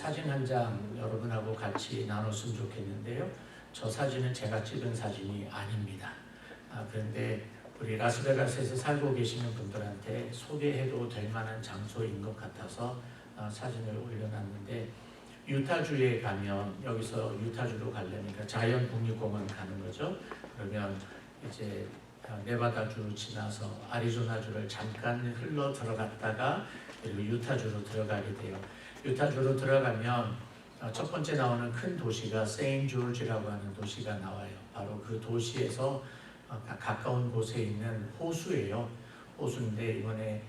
사진 한 장 여러분하고 같이 나눴으면 좋겠는데요. 저 사진은 제가 찍은 사진이 아닙니다. 그런데 우리 라스베가스에서 살고 계시는 분들한테 소개해도 될 만한 장소인 것 같아서 사진을 올려놨는데, 유타주에 가면, 여기서 유타주로 가려니까 자연 국립공원 가는 거죠. 그러면 이제 네바다주 지나서 아리조나주를 잠깐 흘러 들어갔다가 그리고 유타주로 들어가게 돼요. 유타주로 들어가면 첫 번째 나오는 큰 도시가 세인조지라고 하는 도시가 나와요. 바로 그 도시에서 가까운 곳에 있는 호수예요. 호수인데 이번에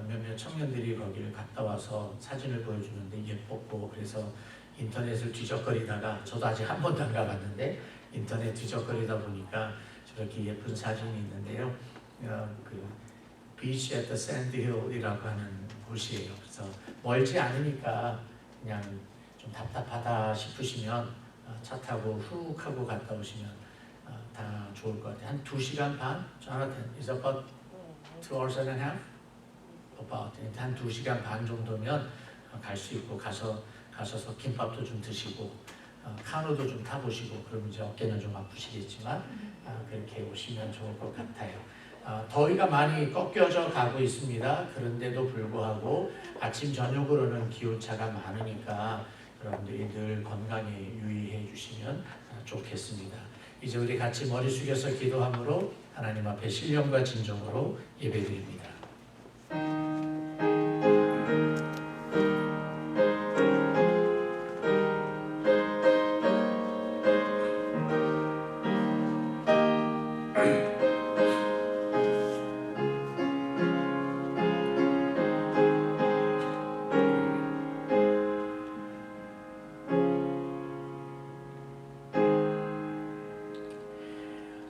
몇몇 청년들이 거기를 갔다 와서 사진을 보여주는데 예뻤고, 그래서 인터넷을 뒤적거리다가, 저도 아직 한 번도 안 가봤는데 인터넷 뒤적거리다 보니까 저렇게 예쁜 사진이 있는데요. 그 Beach at the Sand Hill이라고 하는 곳이에요. 그래서 멀지 않으니까 그냥 좀 답답하다 싶으시면 차 타고 훅 하고 갔다 오시면 다 좋을 것 같아요. 한 2시간 반? Jonathan, is about 2 hours and a half? About. 한 2시간 반 정도면 갈 수 있고, 가셔서 김밥도 좀 드시고 카누도 좀 타보시고, 그럼 이제 어깨는 좀 아프시겠지만 그렇게 오시면 좋을 것 같아요. 더위가 많이 꺾여져 가고 있습니다. 그런데도 불구하고 아침 저녁으로는 기온차가 많으니까 여러분들이 늘 건강에 유의해 주시면 좋겠습니다. 이제 우리 같이 머리 숙여서 기도함으로 하나님 앞에 신령과 진정으로 예배드립니다.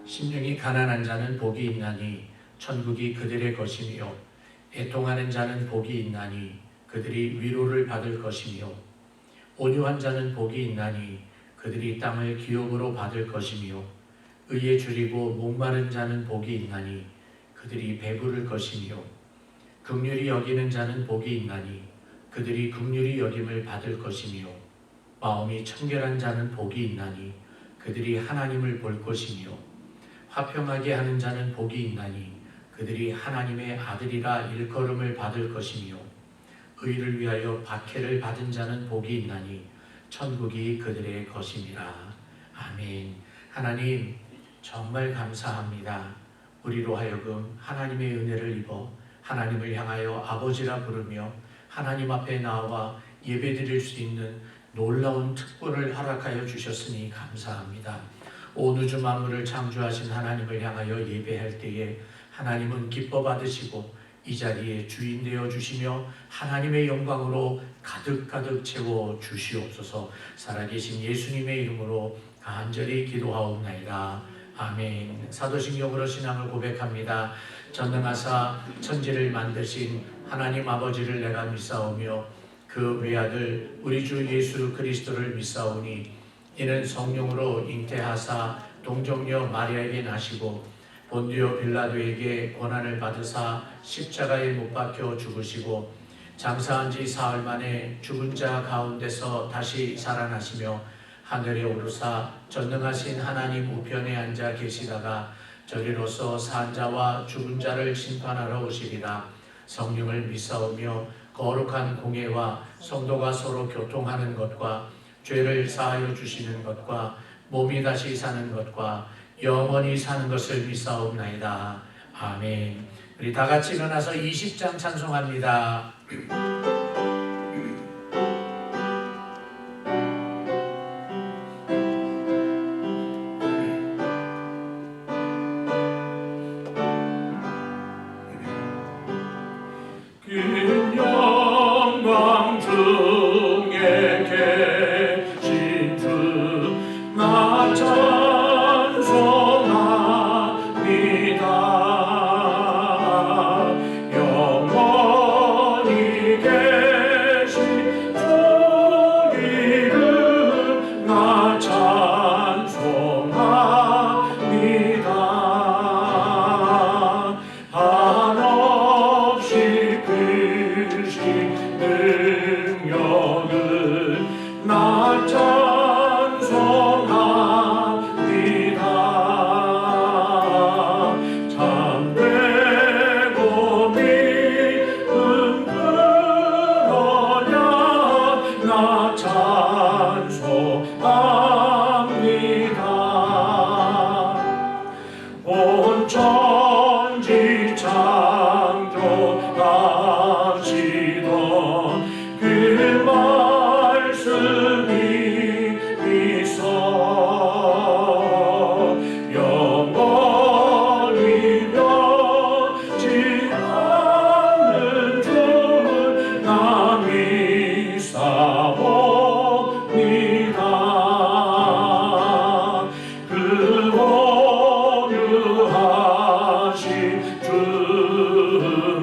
심령이 가난한 자는 복이 있나니 천국이 그들의 것이며, 애통하는 자는 복이 있나니 그들이 위로를 받을 것이며, 온유한 자는 복이 있나니 그들이 땅을 기업으로 받을 것이며, 의에 줄이고 목마른 자는 복이 있나니 그들이 배부를 것이며, 긍휼히 여기는 자는 복이 있나니 그들이 긍휼히 여김을 받을 것이며, 마음이 청결한 자는 복이 있나니 그들이 하나님을 볼 것이며, 화평하게 하는 자는 복이 있나니 그들이 하나님의 아들이라 일컬음을 받을 것이며, 의를 위하여 박해를 받은 자는 복이 있나니 천국이 그들의 것임이라. 아멘. 하나님 정말 감사합니다. 우리로 하여금 하나님의 은혜를 입어 하나님을 향하여 아버지라 부르며 하나님 앞에 나와 예배드릴 수 있는 놀라운 특권을 허락하여 주셨으니 감사합니다. 온 우주 만물을 창조하신 하나님을 향하여 예배할 때에 하나님은 기뻐 받으시고 이 자리에 주인 되어 주시며 하나님의 영광으로 가득가득 채워 주시옵소서. 살아계신 예수님의 이름으로 간절히 기도하옵나이다. 아멘. 사도신경으로 신앙을 고백합니다. 전능하사 천지를 만드신 하나님 아버지를 내가 믿사오며 그 외아들 우리 주 예수 그리스도를 믿사오니 이는 성령으로 잉태하사 동정녀 마리아에게 나시고 본디오 빌라도에게 고난을 받으사 십자가에 못 박혀 죽으시고 장사한 지 사흘 만에 죽은 자 가운데서 다시 살아나시며 하늘에 오르사 전능하신 하나님 우편에 앉아 계시다가 저리로서 산 자와 죽은 자를 심판하러 오시리라. 성령을 믿사오며 거룩한 공예와 성도가 서로 교통하는 것과 죄를 사하여 주시는 것과 몸이 다시 사는 것과 영원히 사는 것을 믿사옵나이다. 아멘. 우리 다 같이 일어나서 20장 찬송합니다. 긴 영광 중에 계신 주 나 찬송합니다. 영원히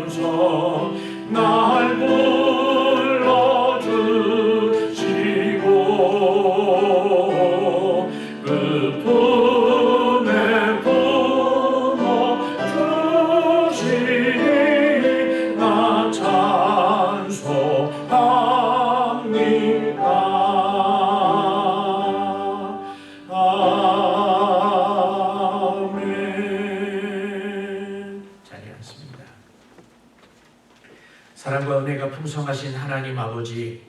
준성 날 불러주시고 그 품에 품어주시니 나 찬송합니다. 아멘. 자리에 앉습니다. 사랑과 은혜가 풍성하신 하나님 아버지,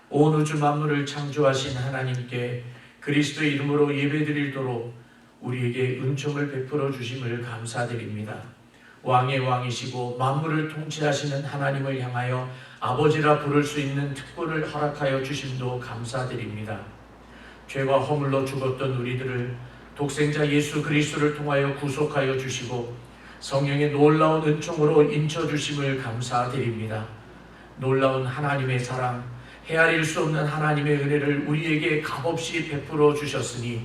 온 우주 만물을 창조하신 하나님께 그리스도의 이름으로 예배드리도록 우리에게 은총을 베풀어 주심을 감사드립니다. 왕의 왕이시고 만물을 통치하시는 하나님을 향하여 아버지라 부를 수 있는 특권을 허락하여 주심도 감사드립니다. 죄와 허물로 죽었던 우리들을 독생자 예수 그리스도를 통하여 구속하여 주시고 성령의 놀라운 은총으로 인쳐주심을 감사드립니다. 놀라운 하나님의 사랑, 헤아릴 수 없는 하나님의 은혜를 우리에게 값없이 베풀어 주셨으니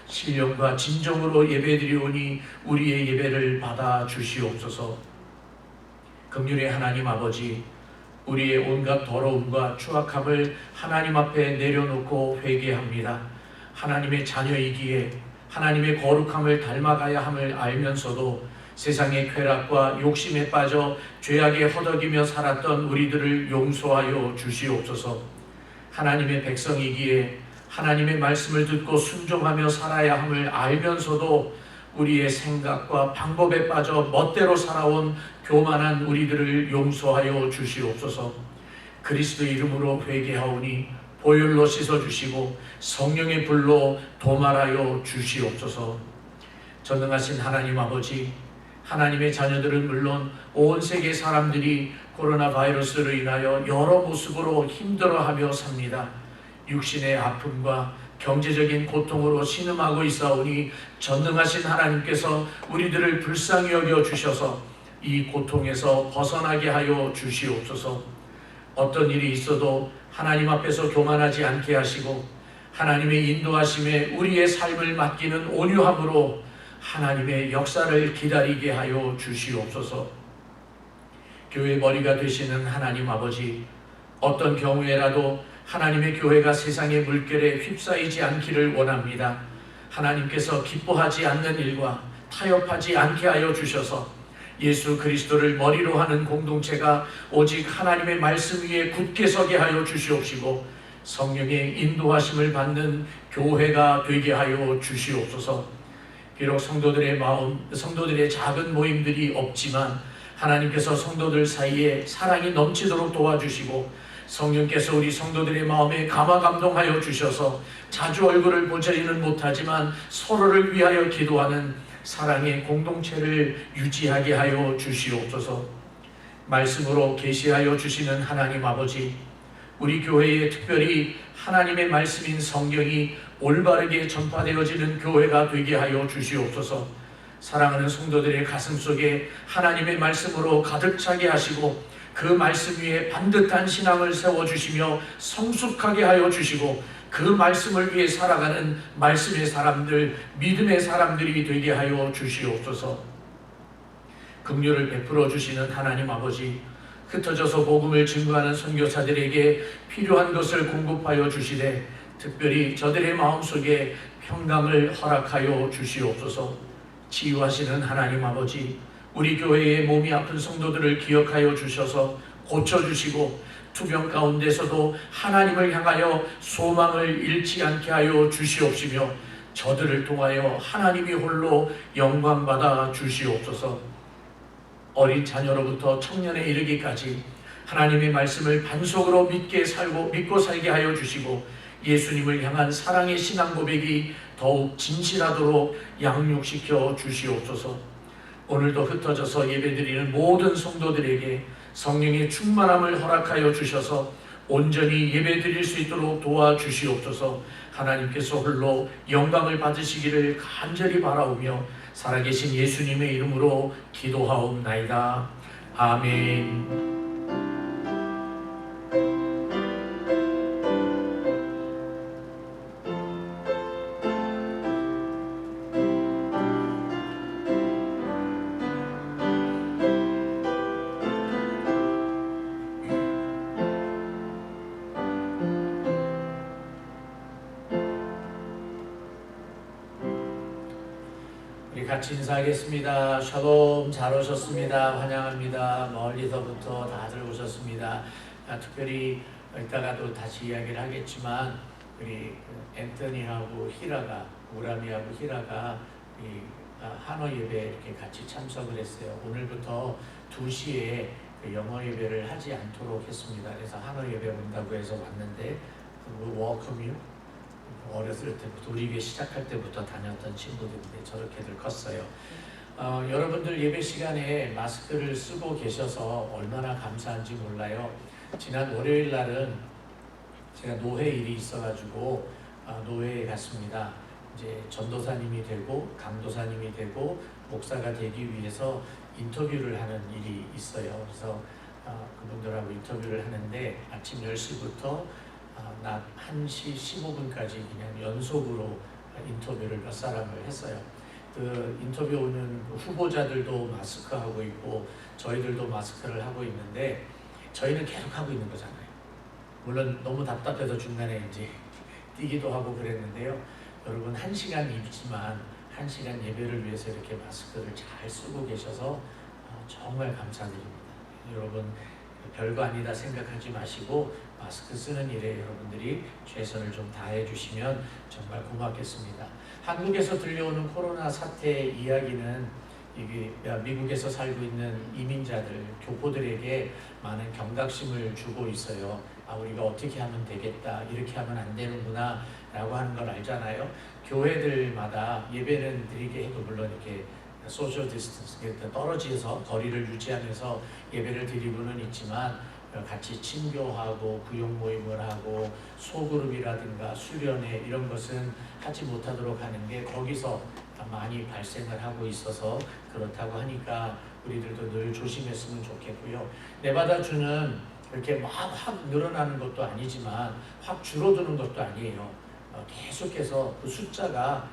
신령과 진정으로 예배드리오니 우리의 예배를 받아 주시옵소서. 긍휼의 하나님 아버지, 우리의 온갖 더러움과 추악함을 하나님 앞에 내려놓고 회개합니다. 하나님의 자녀이기에 하나님의 거룩함을 닮아가야 함을 알면서도 세상의 쾌락과 욕심에 빠져 죄악에 허덕이며 살았던 우리들을 용서하여 주시옵소서. 하나님의 백성이기에 하나님의 말씀을 듣고 순종하며 살아야 함을 알면서도 우리의 생각과 방법에 빠져 멋대로 살아온 교만한 우리들을 용서하여 주시옵소서. 그리스도의 이름으로 회개하오니 보혈로 씻어주시고 성령의 불로 도말하여 주시옵소서. 전능하신 하나님 아버지, 하나님의 자녀들은 물론 온 세계 사람들이 코로나 바이러스로 인하여 여러 모습으로 힘들어하며 삽니다. 육신의 아픔과 경제적인 고통으로 신음하고 있사오니 전능하신 하나님께서 우리들을 불쌍히 여겨 주셔서 이 고통에서 벗어나게 하여 주시옵소서. 어떤 일이 있어도 하나님 앞에서 교만하지 않게 하시고 하나님의 인도하심에 우리의 삶을 맡기는 온유함으로 하나님의 역사를 기다리게 하여 주시옵소서. 교회 머리가 되시는 하나님 아버지, 어떤 경우에라도 하나님의 교회가 세상의 물결에 휩싸이지 않기를 원합니다. 하나님께서 기뻐하지 않는 일과 타협하지 않게 하여 주셔서 예수 그리스도를 머리로 하는 공동체가 오직 하나님의 말씀 위에 굳게 서게 하여 주시옵시고 성령의 인도하심을 받는 교회가 되게 하여 주시옵소서. 비록 성도들의 작은 모임들이 없지만 하나님께서 성도들 사이에 사랑이 넘치도록 도와주시고 성령께서 우리 성도들의 마음에 감화감동하여 주셔서 자주 얼굴을 보지는 못하지만 서로를 위하여 기도하는 사랑의 공동체를 유지하게 하여 주시옵소서. 말씀으로 계시하여 주시는 하나님 아버지, 우리 교회에 특별히 하나님의 말씀인 성경이 올바르게 전파되어지는 교회가 되게 하여 주시옵소서. 사랑하는 성도들의 가슴 속에 하나님의 말씀으로 가득 차게 하시고 그 말씀 위에 반듯한 신앙을 세워주시며 성숙하게 하여 주시고 그 말씀을 위해 살아가는 말씀의 사람들, 믿음의 사람들이 되게 하여 주시옵소서. 긍휼을 베풀어 주시는 하나님 아버지, 흩어져서 복음을 증거하는 선교사들에게 필요한 것을 공급하여 주시되 특별히 저들의 마음속에 평강을 허락하여 주시옵소서. 치유하시는 하나님 아버지, 우리 교회의 몸이 아픈 성도들을 기억하여 주셔서 고쳐주시고 투병 가운데서도 하나님을 향하여 소망을 잃지 않게 하여 주시옵시며 저들을 통하여 하나님이 홀로 영광받아 주시옵소서. 어린 자녀로부터 청년에 이르기까지 하나님의 말씀을 반석으로 믿고 살게 하여 주시고 예수님을 향한 사랑의 신앙 고백이 더욱 진실하도록 양육시켜 주시옵소서. 오늘도 흩어져서 예배드리는 모든 성도들에게 성령의 충만함을 허락하여 주셔서 온전히 예배드릴 수 있도록 도와주시옵소서. 하나님께서 홀로 영광을 받으시기를 간절히 바라오며 살아계신 예수님의 이름으로 기도하옵나이다. 아멘. 같이 인사하겠습니다. 샬롬, 잘 오셨습니다. 환영합니다. 멀리서부터 다들 오셨습니다. 특별히 이따가도 다시 이야기를 하겠지만 우리 앤토니하고 히라가, 우람이하고 히라가 한어 예배에 이렇게 같이 참석을 했어요. 오늘부터 2시에 영어 예배를 하지 않도록 했습니다. 그래서 한어 예배 온다고 해서 왔는데 워커뮤 어렸을 때부터 우리 교회 시작할 때부터 다녔던 친구들인데 저렇게들 컸어요. 여러분들 예배 시간에 마스크를 쓰고 계셔서 얼마나 감사한지 몰라요. 지난 월요일 날은 제가 노회 일이 있어가지고 노회에 갔습니다. 이제 전도사님이 되고 강도사님이 되고 목사가 되기 위해서 인터뷰를 하는 일이 있어요. 그래서 그분들하고 인터뷰를 하는데 아침 10시부터 낮 1시 15분까지 그냥 연속으로 인터뷰를 몇 사람을 했어요. 그 인터뷰 오는 후보자들도 마스크하고 있고 저희들도 마스크를 하고 있는데 저희는 계속 하고 있는 거잖아요. 물론 너무 답답해서 중간에 이제 뛰기도 하고 그랬는데요. 여러분 1시간이지만 1시간 예배를 위해서 이렇게 마스크를 잘 쓰고 계셔서 정말 감사드립니다. 여러분 별거 아니다 생각하지 마시고 마스크 쓰는 일에 여러분들이 최선을 좀 다해 주시면 정말 고맙겠습니다. 한국에서 들려오는 코로나 사태 이야기는 이게 미국에서 살고 있는 이민자들, 교포들에게 많은 경각심을 주고 있어요. 우리가 어떻게 하면 되겠다, 이렇게 하면 안 되는구나 라고 하는 걸 알잖아요. 교회들마다 예배는 드리게 해도 물론 이렇게 소셜 디스턴스, 떨어져서 거리를 유지하면서 예배를 드리고는 있지만 같이 친교하고 구역 모임을 하고 소그룹이라든가 수련회 이런 것은 하지 못하도록 하는 게 거기서 많이 발생을 하고 있어서 그렇다고 하니까 우리들도 늘 조심했으면 좋겠고요. 네바다주는 이렇게 막 확 늘어나는 것도 아니지만 확 줄어드는 것도 아니에요. 계속해서 그 숫자가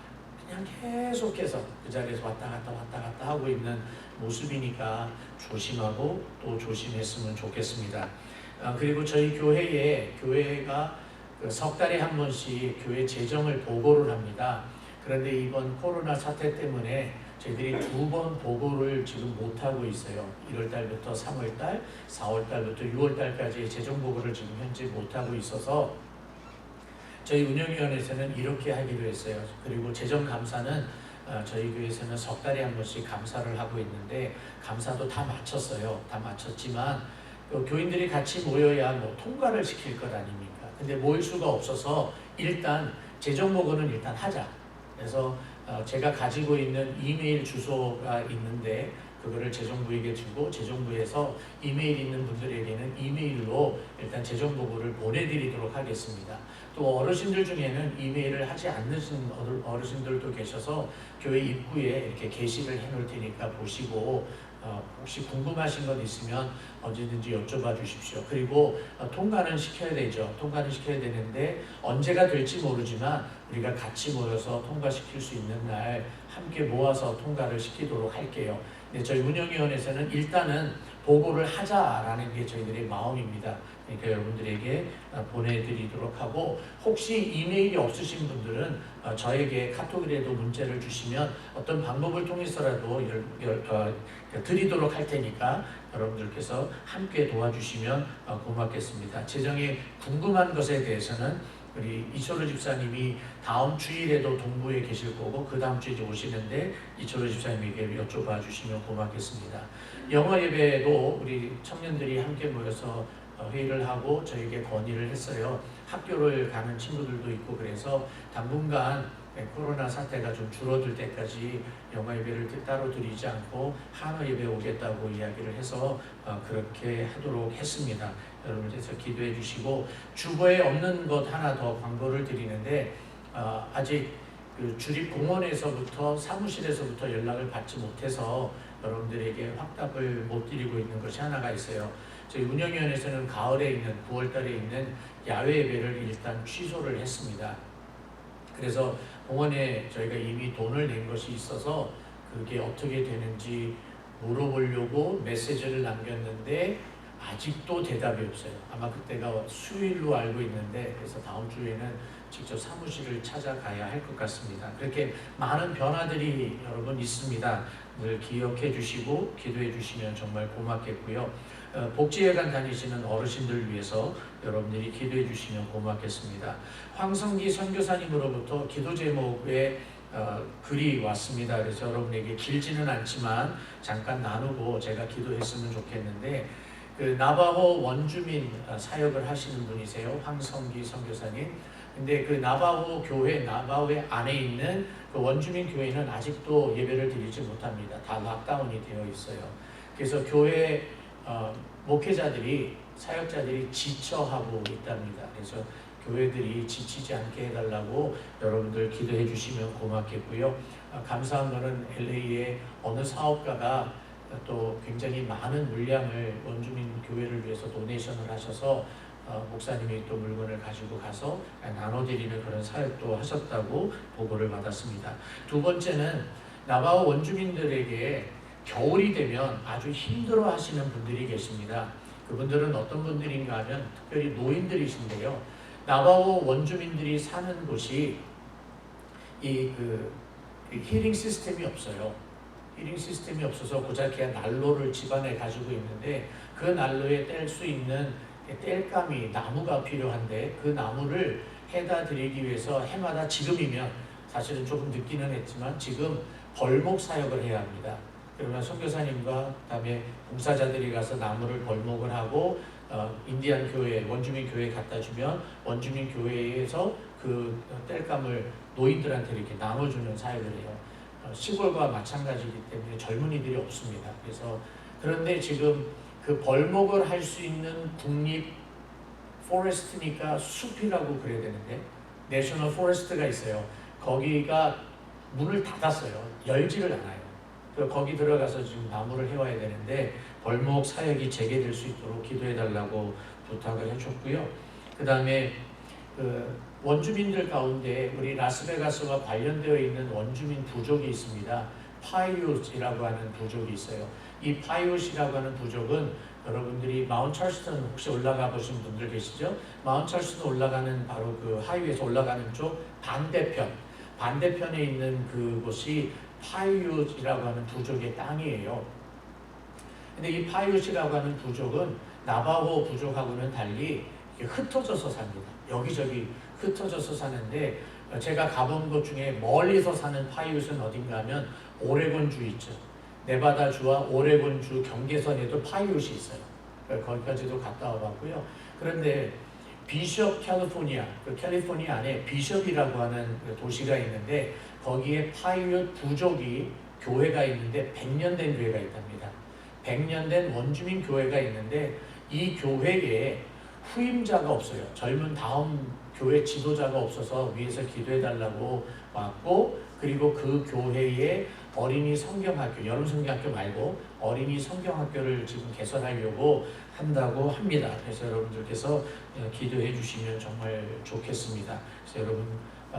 그냥 계속해서 그 자리에서 왔다 갔다 하고 있는 모습이니까 조심하고 또 조심했으면 좋겠습니다. 그리고 저희 교회가 석 달에 한 번씩 교회 재정을 보고를 합니다. 그런데 이번 코로나 사태 때문에 저희들이 2번 보고를 지금 못하고 있어요. 1월달부터 3월달, 4월달부터 6월달까지 재정 보고를 지금 현재 못하고 있어서 저희 운영위원회에서는 이렇게 하기로 했어요. 그리고 재정감사는 저희 교회에서는 석 달에 한 번씩 감사를 하고 있는데 감사도 다 마쳤어요. 다 마쳤지만 교인들이 같이 모여야 뭐 통과를 시킬 것 아닙니까? 근데 모일 수가 없어서 일단 재정보고는 일단 하자. 그래서 제가 가지고 있는 이메일 주소가 있는데 그거를 재정부에게 주고 재정부에서 이메일 있는 분들에게는 이메일로 일단 재정보고를 보내드리도록 하겠습니다. 또 어르신들 중에는 이메일을 하지 않는 어르신들도 계셔서 교회 입구에 이렇게 게시를 해놓을 테니까 보시고 혹시 궁금하신 것 있으면 언제든지 여쭤봐 주십시오. 그리고 통과는 시켜야 되죠. 통과는 시켜야 되는데 언제가 될지 모르지만 우리가 같이 모여서 통과시킬 수 있는 날 함께 모아서 통과를 시키도록 할게요. 저희 운영위원회에서는 일단은 보고를 하자라는 게 저희들의 마음입니다. 그러니까 여러분들에게 보내드리도록 하고 혹시 이메일이 없으신 분들은 저에게 카톡이라도 문자를 주시면 어떤 방법을 통해서라도 드리도록 할 테니까 여러분들께서 함께 도와주시면 고맙겠습니다. 재정에 궁금한 것에 대해서는 우리 이철호 집사님이 다음 주일에도 동부에 계실 거고 그 다음 주에 오시는데 이철호 집사님에게 여쭤봐 주시면 고맙겠습니다. 영어 예배도 우리 청년들이 함께 모여서 회의를 하고 저에게 건의를 했어요. 학교를 가는 친구들도 있고 그래서 당분간 코로나 사태가 좀 줄어들 때까지 영어 예배를 따로 드리지 않고 한어 예배 오겠다고 이야기를 해서 그렇게 하도록 했습니다. 여러분께서 기도해 주시고 주보에 없는 것 하나 더 광고를 드리는데 아직 그 주립공원에서부터 사무실에서부터 연락을 받지 못해서 여러분들에게 확답을 못 드리고 있는 것이 하나가 있어요. 저희 운영위원회에서는 가을에 있는 9월달에 있는 야외 예배를 일단 취소를 했습니다. 그래서 공원에 저희가 이미 돈을 낸 것이 있어서 그게 어떻게 되는지 물어보려고 메시지를 남겼는데 아직도 대답이 없어요. 아마 그때가 수요일로 알고 있는데 그래서 다음 주에는 직접 사무실을 찾아가야 할 것 같습니다. 그렇게 많은 변화들이 여러분 있습니다. 늘 기억해 주시고 기도해 주시면 정말 고맙겠고요. 복지회관 다니시는 어르신들을 위해서 여러분들이 기도해 주시면 고맙겠습니다. 황성기 선교사님으로부터 기도 제목에 글이 왔습니다. 그래서 여러분에게 길지는 않지만 잠깐 나누고 제가 기도했으면 좋겠는데, 그 나바호 원주민 사역을 하시는 분이세요. 황성기 선교사님. 근데 그 나바호 교회, 나바호의 안에 있는 그 원주민 교회는 아직도 예배를 드리지 못합니다. 다 락다운이 되어 있어요. 그래서 교회 목회자들이, 사역자들이 지쳐하고 있답니다. 그래서 교회들이 지치지 않게 해달라고 여러분들 기도해 주시면 고맙겠고요. 감사한 것은 LA의 어느 사업가가 또 굉장히 많은 물량을 원주민 교회를 위해서 도네이션을 하셔서 목사님이 또 물건을 가지고 가서 나눠드리는 그런 사역도 하셨다고 보고를 받았습니다. 두 번째는 나바호 원주민들에게 겨울이 되면 아주 힘들어 하시는 분들이 계십니다. 그분들은 어떤 분들인가 하면 특별히 노인들이신데요. 나바호 원주민들이 사는 곳이 힐링 시스템이 없어요. 힐링 시스템이 없어서 고작해야 난로를 집안에 가지고 있는데, 그 난로에 뗄 수 있는 뗄감이 나무가 필요한데, 그 나무를 해다 드리기 위해서 해마다 지금이면, 사실은 조금 늦기는 했지만 지금 벌목 사역을 해야 합니다. 그러면 선교사님과 그다음에 봉사자들이 가서 나무를 벌목을 하고 인디안 교회, 원주민 교회에 갖다 주면 원주민 교회에서 그 뗄감을 노인들한테 이렇게 나눠주는 사역을 해요. 시골과 마찬가지이기 때문에 젊은이들이 없습니다. 그런데 지금 그 벌목을 할 수 있는 국립 포레스트니까 숲이라고 그래야 되는데, 내셔널 포레스트가 있어요. 거기가 문을 닫았어요. 열지를 않아요. 거기 들어가서 지금 나무를 해와야 되는데 벌목 사역이 재개될 수 있도록 기도해 달라고 부탁을 해줬고요. 그 다음에 원주민들 가운데 우리 라스베가스와 관련되어 있는 원주민 부족이 있습니다. 파이웃이라고 하는 부족이 있어요. 이 파이웃이라고 하는 부족은 여러분들이 마운트 찰스턴 혹시 올라가 보신 분들 계시죠? 마운트 찰스턴 올라가는 바로 그 하이웨이에서 올라가는 쪽 반대편에 있는 그곳이 파이웃이라고 하는 부족의 땅이에요. 근데 이 파이웃이라고 하는 부족은 나바호 부족하고는 달리 흩어져서 삽니다. 여기저기 흩어져서 사는데, 제가 가본 곳 중에 멀리서 사는 파이웃은 어딘가 하면 오레곤주 있죠. 네바다주와 오레곤주 경계선에도 파이웃이 있어요. 거기까지도 갔다 와봤고요. 그런데 비숍 캘리포니아, 그 캘리포니아 안에 비숍이라고 하는 도시가 있는데, 거기에 파이웃 부족이 교회가 있는데 100년 된 교회가 있답니다. 100년 된 원주민 교회가 있는데, 이 교회에 후임자가 없어요. 젊은 다음 교회 지도자가 없어서 위에서 기도해달라고 왔고, 그리고 그 교회에 어린이 성경학교, 여름 성경학교 말고 어린이 성경학교를 지금 개설하려고 한다고 합니다. 그래서 여러분들께서 기도해 주시면 정말 좋겠습니다. 그래서 여러분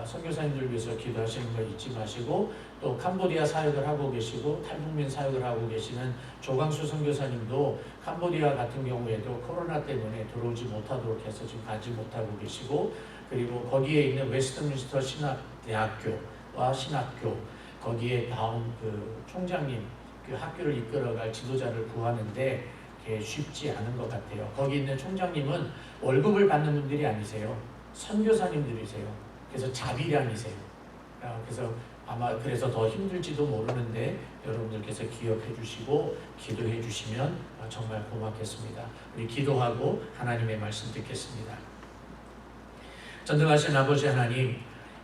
선교사님들 위해서 기도하시는 거 잊지 마시고, 또 캄보디아 사역을 하고 계시고 탈북민 사역을 하고 계시는 조광수 선교사님도 캄보디아 같은 경우에도 코로나 때문에 들어오지 못하도록 해서 지금 가지 못하고 계시고, 그리고 거기에 있는 웨스트민스터 신학대학교와 신학교, 거기에 다음 그 총장님 그 학교를 이끌어갈 지도자를 구하는데 쉽지 않은 것 같아요. 거기 있는 총장님은 월급을 받는 분들이 아니세요. 선교사님들이세요. 그래서 자비량이세요. 그래서 아마 그래서 더 힘들지도 모르는데 여러분들께서 기억해 주시고 기도해 주시면 정말 고맙겠습니다. 우리 기도하고 하나님의 말씀 듣겠습니다. 전능하신 아버지 하나님,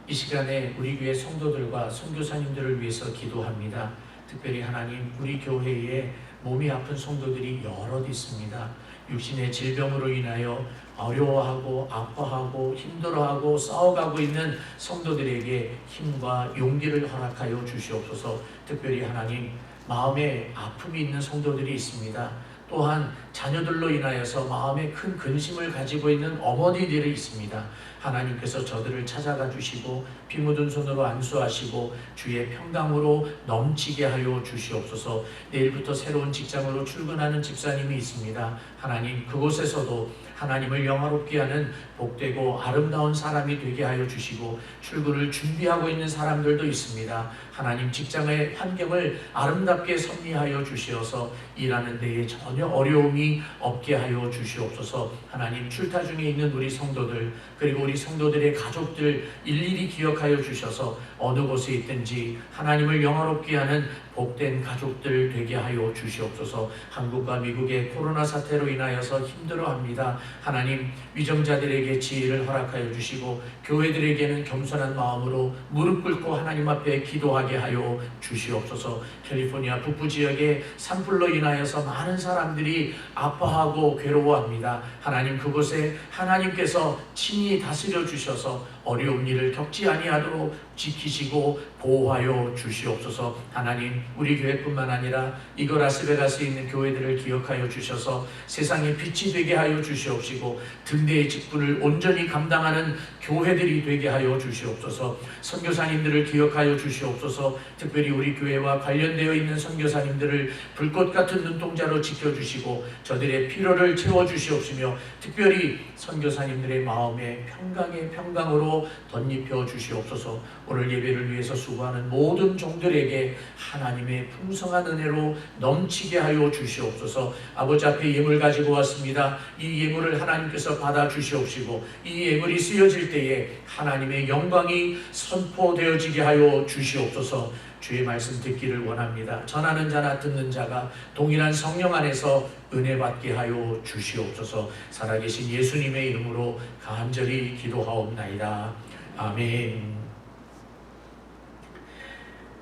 이 시간에 우리 교회 성도들과 선교사님들을 위해서 기도합니다. 특별히 하나님, 우리 교회에 몸이 아픈 성도들이 여럿 있습니다. 육신의 질병으로 인하여 어려워하고 아파하고 힘들어하고 싸워가고 있는 성도들에게 힘과 용기를 허락하여 주시옵소서. 특별히 하나님, 마음에 아픔이 있는 성도들이 있습니다. 또한 자녀들로 인하여서 마음에 큰 근심을 가지고 있는 어머니들이 있습니다. 하나님께서 저들을 찾아가 주시고 피 묻은 손으로 안수하시고 주의 평강으로 넘치게 하여 주시옵소서. 내일부터 새로운 직장으로 출근하는 집사님이 있습니다. 하나님, 그곳에서도 하나님을 영화롭게 하는 복되고 아름다운 사람이 되게 하여 주시고, 출근을 준비하고 있는 사람들도 있습니다. 하나님, 직장의 환경을 아름답게 섭리하여 주시어서 일하는 데에 전혀 어려움이 없게 하여 주시옵소서. 하나님, 출타 중에 있는 우리 성도들, 그리고 우리 성도들의 가족들 일일이 기억하여 주셔서 어느 곳에 있든지 하나님을 영화롭게 하는 복된 가족들 되게 하여 주시옵소서. 한국과 미국의 코로나 사태로 인하여서 힘들어합니다. 하나님, 위정자들에게 지혜를 허락하여 주시고 교회들에게는 겸손한 마음으로 무릎 꿇고 하나님 앞에 기도하게 하여 주시옵소서. 캘리포니아 북부 지역의 산불로 인하여서 많은 사람들이 아파하고 괴로워합니다. 하나님, 그곳에 하나님께서 친히 다스려 주셔서 어려운 일을 겪지 아니하도록 지키시고 보호하여 주시옵소서. 하나님, 우리 교회뿐만 아니라 이거 라스베가스에 있는 교회들을 기억하여 주셔서 세상의 빛이 되게 하여 주시옵시고 등대의 직분을 온전히 감당하는 교회들이 되게 하여 주시옵소서. 선교사님들을 기억하여 주시옵소서. 특별히 우리 교회와 관련되어 있는 선교사님들을 불꽃 같은 눈동자로 지켜주시고 저들의 필요를 채워주시옵시며, 특별히 선교사님들의 마음에 평강의 평강으로 덧입혀 주시옵소서. 오늘 예배를 위해서 수고하는 모든 종들에게 하나님의 풍성한 은혜로 넘치게 하여 주시옵소서. 아버지 앞에 예물 가지고 왔습니다. 이 예물을 하나님께서 받아 주시옵시고 이 예물이 쓰여질 때에 하나님의 영광이 선포되어지게 하여 주시옵소서. 주의 말씀 듣기를 원합니다. 전하는 자나 듣는 자가 동일한 성령 안에서 은혜 받게 하여 주시옵소서. 살아계신 예수님의 이름으로 간절히 기도하옵나이다. 아멘.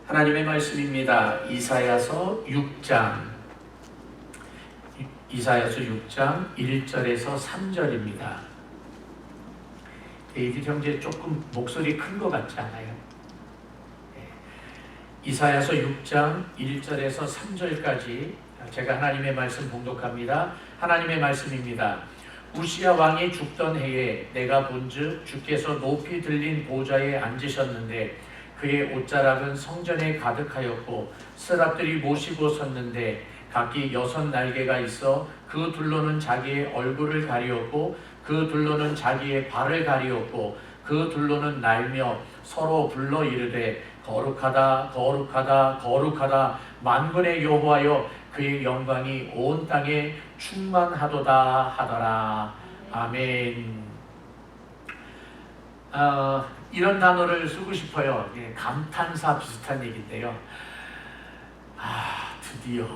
하나님의 말씀입니다. 이사야서 6장 1절에서 3절입니다. 데이빗 형제 조금 목소리 큰 것 같지 않아요? 이사야서 6장 1절에서 3절까지 제가 하나님의 말씀 봉독합니다. 하나님의 말씀입니다. 우시야 왕이 죽던 해에 내가 본즉 주께서 높이 들린 보좌에 앉으셨는데 그의 옷자락은 성전에 가득하였고 스랍들이 모시고 섰는데 각기 6 날개가 있어 그 둘로는 자기의 얼굴을 가리었고 그 둘로는 자기의 발을 가리었고 그 둘로는 날며 서로 불러 이르되 거룩하다 거룩하다 거룩하다 만군의 여호와여 그의 영광이 온 땅에 충만하도다 하더라. 아멘. 이런 단어를 쓰고 싶어요. 감탄사 비슷한 얘기인데요. 드디어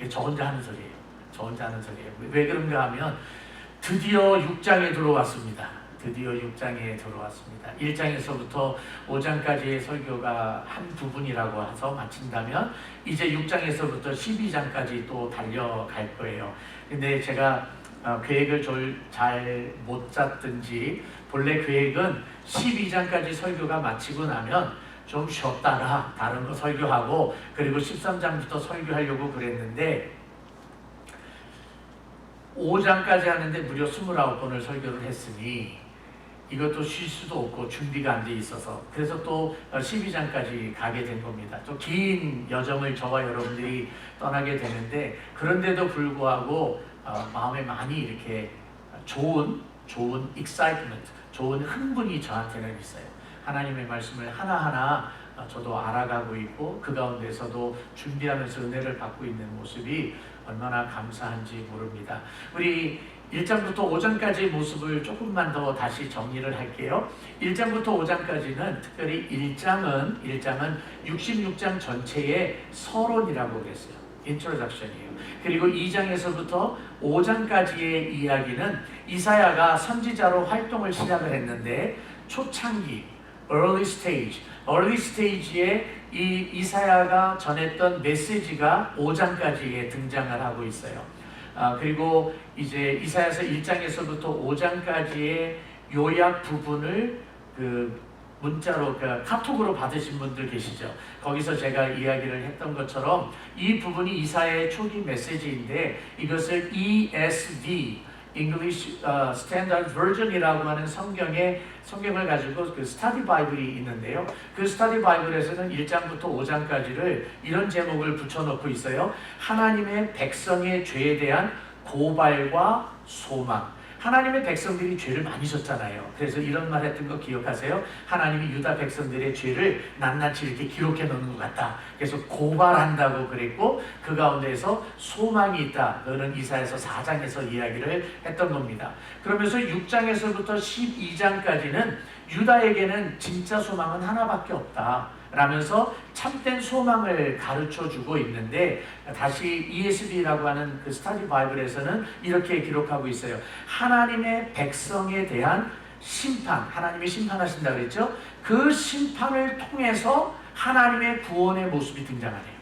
저 혼자 하는 소리예요. 저 혼자 하는 소리예요. 왜 그런가 하면 드디어 6장에 들어왔습니다. 드디어 6장에 들어왔습니다. 1장에서부터 5장까지의 설교가 한 부분이라고 해서 마친다면 이제 6장에서부터 12장까지 또 달려갈 거예요. 근데 제가 계획을 잘 못 짰든지 본래 계획은 12장까지 설교가 마치고 나면 좀 쉬었다가 다른 거 설교하고 그리고 13장부터 설교하려고 그랬는데 5장까지 하는데 무려 29번을 설교를 했으니 이것도 쉴 수도 없고 준비가 안 돼 있어서 그래서 또 12장까지 가게 된 겁니다. 또 긴 여정을 저와 여러분들이 떠나게 되는데 그런데도 불구하고 마음에 많이 이렇게 좋은 excitement, 좋은 흥분이 저한테는 있어요. 하나님의 말씀을 하나하나 저도 알아가고 있고 그 가운데서도 준비하면서 은혜를 받고 있는 모습이 얼마나 감사한지 모릅니다. 우리 1장부터 5장까지의 모습을 조금만 더 다시 정리를 할게요. 1장부터 5장까지는 특별히 1장은 66장 전체의 서론이라고 그랬어요. 인트로덕션이에요. 그리고 2장에서부터 5장까지의 이야기는 이사야가 선지자로 활동을 시작을 했는데 초창기, early stage에 이 이사야가 전했던 메시지가 5장까지에 등장을 하고 있어요. 그리고 이제 이사야서 1장에서부터 5장까지의 요약 부분을 문자로 카톡으로 받으신 분들 계시죠? 거기서 제가 이야기를 했던 것처럼 이 부분이 이사야의 초기 메시지인데 이것을 ESV English Standard Version이라고 하는 성경을 가지고 그 스터디 바이블이 있는데요. 그 스터디 바이블에서는 1장부터 5장까지를 이런 제목을 붙여놓고 있어요. 하나님의 백성의 죄에 대한 고발과 소망. 하나님의 백성들이 죄를 많이 졌잖아요. 그래서 이런 말 했던 거 기억하세요? 하나님이 유다 백성들의 죄를 낱낱이 이렇게 기록해 놓는 것 같다. 그래서 고발한다고 그랬고 그 가운데에서 소망이 있다. 그거는 이사야서 4장에서 이야기를 했던 겁니다. 그러면서 6장에서부터 12장까지는 유다에게는 진짜 소망은 하나밖에 없다. 라면서 참된 소망을 가르쳐주고 있는데 다시 ESV라고 하는 그 스터디 바이블에서는 이렇게 기록하고 있어요. 하나님의 백성에 대한 심판, 하나님이 심판하신다 그랬죠? 그 심판을 통해서 하나님의 구원의 모습이 등장하네요.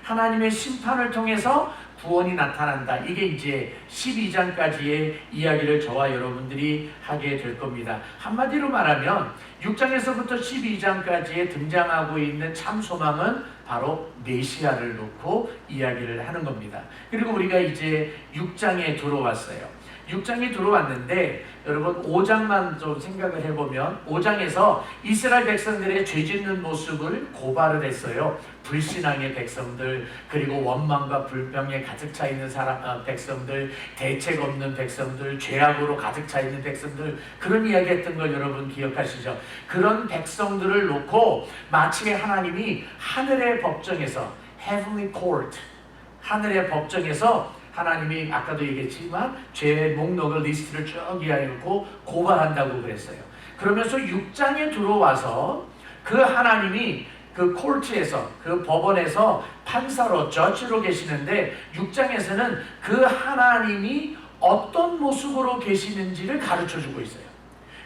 하나님의 심판을 통해서 구원이 나타난다. 이게 이제 12장까지의 이야기를 저와 여러분들이 하게 될 겁니다. 한마디로 말하면 6장에서부터 12장까지에 등장하고 있는 참 소망은 바로 메시아를 놓고 이야기를 하는 겁니다. 그리고 우리가 이제 6장에 들어왔어요. 6장에 들어왔는데 여러분 5장만 좀 생각을 해보면 5장에서 이스라엘 백성들의 죄짓는 모습을 고발을 했어요. 불신앙의 백성들, 그리고 원망과 불평에 가득 차 있는 백성들, 대책 없는 백성들, 죄악으로 가득 차 있는 백성들, 그런 이야기 했던 걸 여러분 기억하시죠? 그런 백성들을 놓고 마치 하나님이 하늘의 법정에서 Heavenly Court, 하늘의 법정에서 하나님이 아까도 얘기했지만 죄의 목록을 리스트를 쭉 이야기해놓고 고발한다고 그랬어요. 그러면서 6장에 들어와서 그 하나님이 그 콜트에서 그 법원에서 판사로 저지로 계시는데 6장에서는 그 하나님이 어떤 모습으로 계시는지를 가르쳐주고 있어요.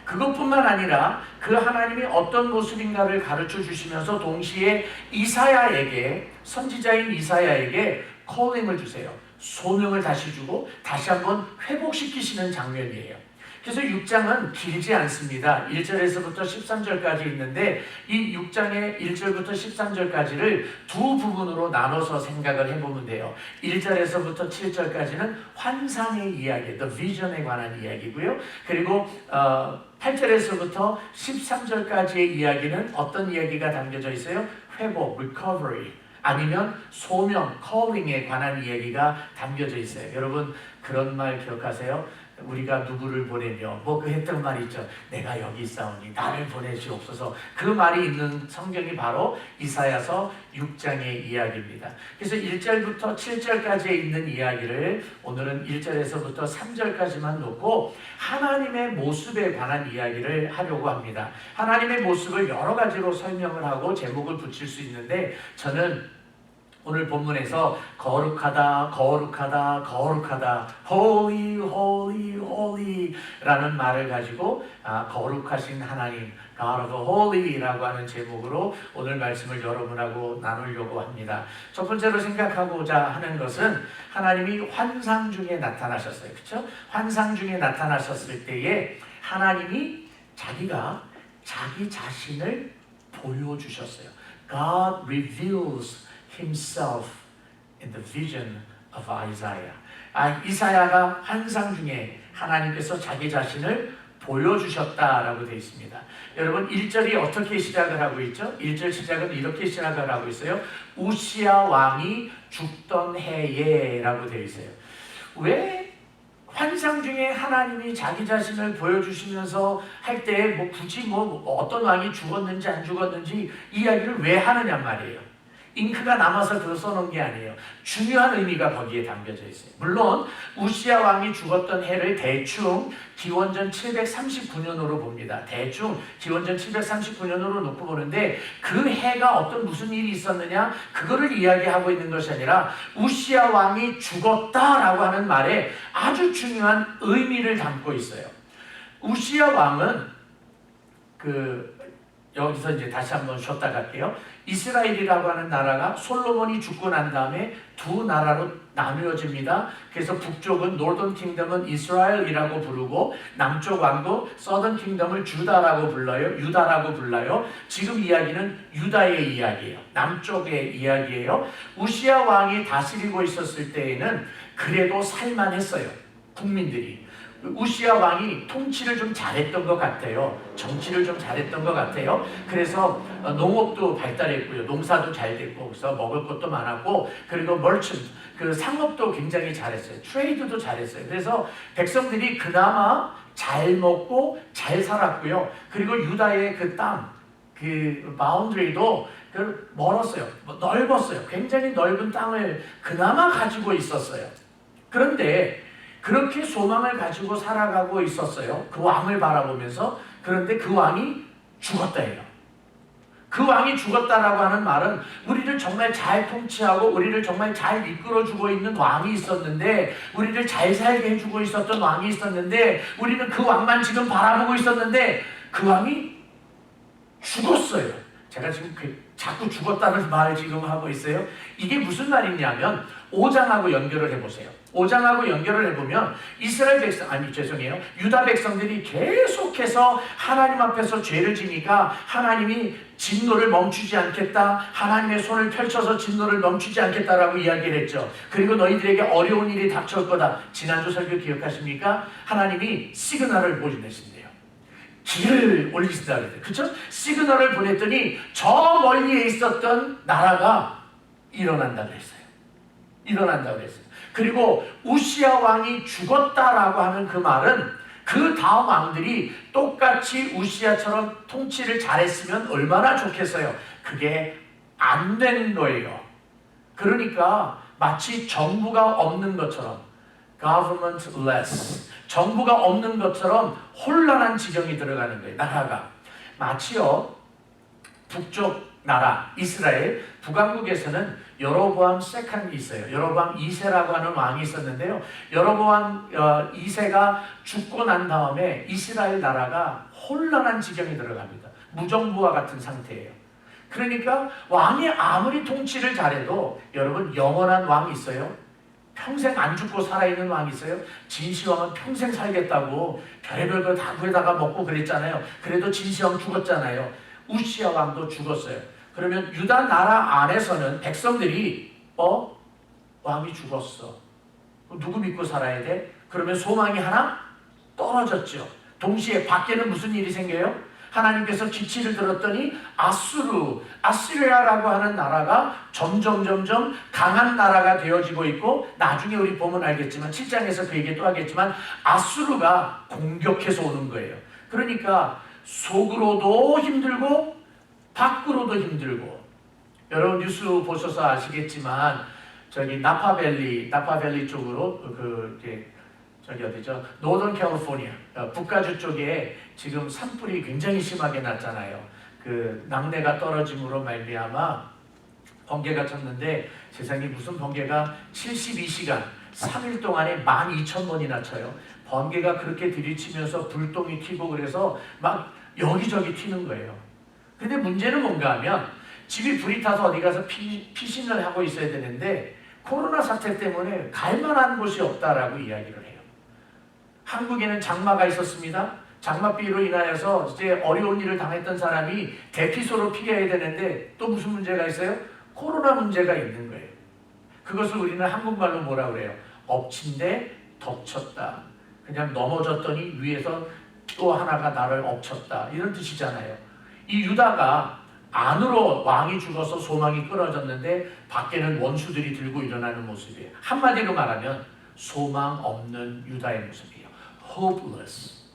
그것뿐만 아니라 그 하나님이 어떤 모습인가를 가르쳐 주시면서 동시에 이사야에게, 선지자인 이사야에게 콜링을 주세요. 소명을 다시 주고 다시 한번 회복시키시는 장면이에요. 그래서 6장은 길지 않습니다. 1절에서부터 13절까지 있는데 이 6장의 1절부터 13절까지를 두 부분으로 나눠서 생각을 해보면 돼요. 1절에서부터 7절까지는 환상의 이야기, The Vision에 관한 이야기고요. 그리고 8절에서부터 13절까지의 이야기는 어떤 이야기가 담겨져 있어요? 회복, recovery. 아니면 소명, calling에 관한 이야기가 담겨져 있어요. 여러분 그런 말 기억하세요? 우리가 누구를 보내며 뭐 그 했던 말이 있죠. 내가 여기 있사오니 나를 보내시옵소서. 그 말이 있는 성경이 바로 이사야서 6장의 이야기입니다. 그래서 1절부터 7절까지에 있는 이야기를 오늘은 1절에서부터 3절까지만 놓고 하나님의 모습에 관한 이야기를 하려고 합니다. 하나님의 모습을 여러 가지로 설명을 하고 제목을 붙일 수 있는데 저는 오늘 본문에서 거룩하다, 거룩하다, 거룩하다, holy, holy, holy 라는 말을 가지고 거룩하신 하나님, God of the Holy라고 하는 제목으로 오늘 말씀을 여러분하고 나누려고 합니다. 첫 번째로 생각하고자 하는 것은 하나님이 환상 중에 나타나셨어요. 그렇죠? 환상 중에 나타나셨을 때에 하나님이 자기가 자기 자신을 보여주셨어요. God reveals Himself in the vision of Isaiah. 이사야가 환상 중에 하나님께서 자기 자신을 보여주셨다라고 되어 있습니다. 여러분 1절이 어떻게 시작을 하고 있죠? 1절 시작은 이렇게 시작을 하고 있어요. 우시야 왕이 죽던 해에 라고 되어 있어요. 왜 환상 중에 하나님이 자기 자신을 보여주시면서 할 때 뭐 굳이 뭐 어떤 왕이 죽었는지 안 죽었는지 이야기를 왜 하느냐 말이에요. 잉크가 남아서 그거 써놓은 게 아니에요. 중요한 의미가 거기에 담겨져 있어요. 물론 우시야 왕이 죽었던 해를 대충 기원전 739년으로 봅니다. 대충 기원전 739년으로 놓고 보는데 그 해가 어떤 무슨 일이 있었느냐 그거를 이야기하고 있는 것이 아니라 우시야 왕이 죽었다라고 하는 말에 아주 중요한 의미를 담고 있어요. 우시야 왕은 여기서 이제 다시 한번 쉬었다 갈게요. 이스라엘이라고 하는 나라가 솔로몬이 죽고 난 다음에 두 나라로 나누어집니다. 그래서 북쪽은 노던 킹덤은 이스라엘이라고 부르고 남쪽 왕국 서던 킹덤을 주다라고 불러요. 유다라고 불러요. 지금 이야기는 유다의 이야기예요. 남쪽의 이야기예요. 우시야 왕이 다스리고 있었을 때에는 그래도 살만했어요. 국민들이. 우시야 왕이 통치를 좀 잘했던 것 같아요. 정치를 좀 잘했던 것 같아요. 그래서 농업도 발달했고요. 농사도 잘 됐고, 그래서 먹을 것도 많았고, 그리고 그 상업도 굉장히 잘했어요. 트레이드도 잘했어요. 그래서 백성들이 그나마 잘 먹고 잘 살았고요. 그리고 유다의 그 땅, 그 바운드리도 멀었어요. 넓었어요. 굉장히 넓은 땅을 그나마 가지고 있었어요. 그런데 그렇게 소망을 가지고 살아가고 있었어요. 그 왕을 바라보면서. 그런데 그 왕이 죽었다예요. 그 왕이 죽었다라고 하는 말은 우리를 정말 잘 통치하고 우리를 정말 잘 이끌어주고 있는 왕이 있었는데, 우리를 잘 살게 해주고 있었던 왕이 있었는데, 우리는 그 왕만 지금 바라보고 있었는데 그 왕이 죽었어요. 제가 지금 자꾸 죽었다는 말을 지금 하고 있어요. 이게 무슨 말이냐면 5장하고 연결을 해보세요. 5장하고 연결을 해보면 유다 백성들이 계속해서 하나님 앞에서 죄를 지니까 하나님이 진노를 멈추지 않겠다, 하나님의 손을 펼쳐서 진노를 멈추지 않겠다라고 이야기를 했죠. 그리고 너희들에게 어려운 일이 닥쳐올 거다. 지난주 설교 기억하십니까? 하나님이 시그널을 보내신대요. 길을 올리신다 그랬어요. 그쵸? 시그널을 보냈더니 저 멀리에 있었던 나라가 일어난다 그랬어요. 일어난다 그랬어요. 그리고 우시야 왕이 죽었다라고 하는 그 말은 그 다음 왕들이 똑같이 우시야처럼 통치를 잘했으면 얼마나 좋겠어요. 그게 안 된 거예요. 그러니까 마치 정부가 없는 것처럼, governmentless, 정부가 없는 것처럼 혼란한 지경이 들어가는 거예요. 나라가 마치요 북쪽 나라 이스라엘 북왕국에서는 여로보암 세컨이 있어요. 여로보암 2세라고 하는 왕이 있었는데요. 여로보암 2세가 죽고 난 다음에 이스라엘 나라가 혼란한 지경이 들어갑니다. 무정부와 같은 상태예요. 그러니까 왕이 아무리 통치를 잘해도, 여러분, 영원한 왕이 있어요? 평생 안 죽고 살아있는 왕이 있어요? 진시황은 평생 살겠다고 별의별 거 다 구해다가 먹고 그랬잖아요. 그래도 진시황 죽었잖아요. 우시야 왕도 죽었어요. 그러면 유다 나라 안에서는 백성들이 왕이 죽었어. 누구 믿고 살아야 돼? 그러면 소망이 하나 떨어졌죠. 동시에 밖에는 무슨 일이 생겨요? 하나님께서 기치를 들었더니 아시리아라고 하는 나라가 점점 강한 나라가 되어지고 있고, 나중에 우리 보면 알겠지만 7장에서 그 얘기 또 하겠지만 아수르가 공격해서 오는 거예요. 그러니까 속으로도 힘들고 밖으로도 힘들고. 여러분 뉴스 보셔서 아시겠지만 저기 나파밸리 쪽으로 저기 어디죠? 노던 캘리포니아, 북가주 쪽에 지금 산불이 굉장히 심하게 났잖아요. 그 낙뢰가 떨어짐으로 말미암아 번개가 쳤는데, 세상에 무슨 번개가 72시간 3일 동안에 12,000번이나 쳐요. 번개가 그렇게 들이치면서 불똥이 튀고 그래서 막 여기저기 튀는 거예요. 근데 문제는 뭔가 하면 집이 불이 타서 어디 가서 피신을 하고 있어야 되는데 코로나 사태 때문에 갈 만한 곳이 없다라고 이야기를 해요. 한국에는 장마가 있었습니다. 장마비로 인하여서 이제 어려운 일을 당했던 사람이 대피소로 피해야 되는데 또 무슨 문제가 있어요? 코로나 문제가 있는 거예요. 그것을 우리는 한국말로 뭐라 그래요? 엎친데 덮쳤다. 그냥 넘어졌더니 위에서 또 하나가 나를 엎쳤다. 이런 뜻이잖아요. 이 유다가 안으로 왕이 죽어서 소망이 끊어졌는데 밖에는 원수들이 들고 일어나는 모습이에요. 한마디로 말하면 소망 없는 유다의 모습이에요. Hopeless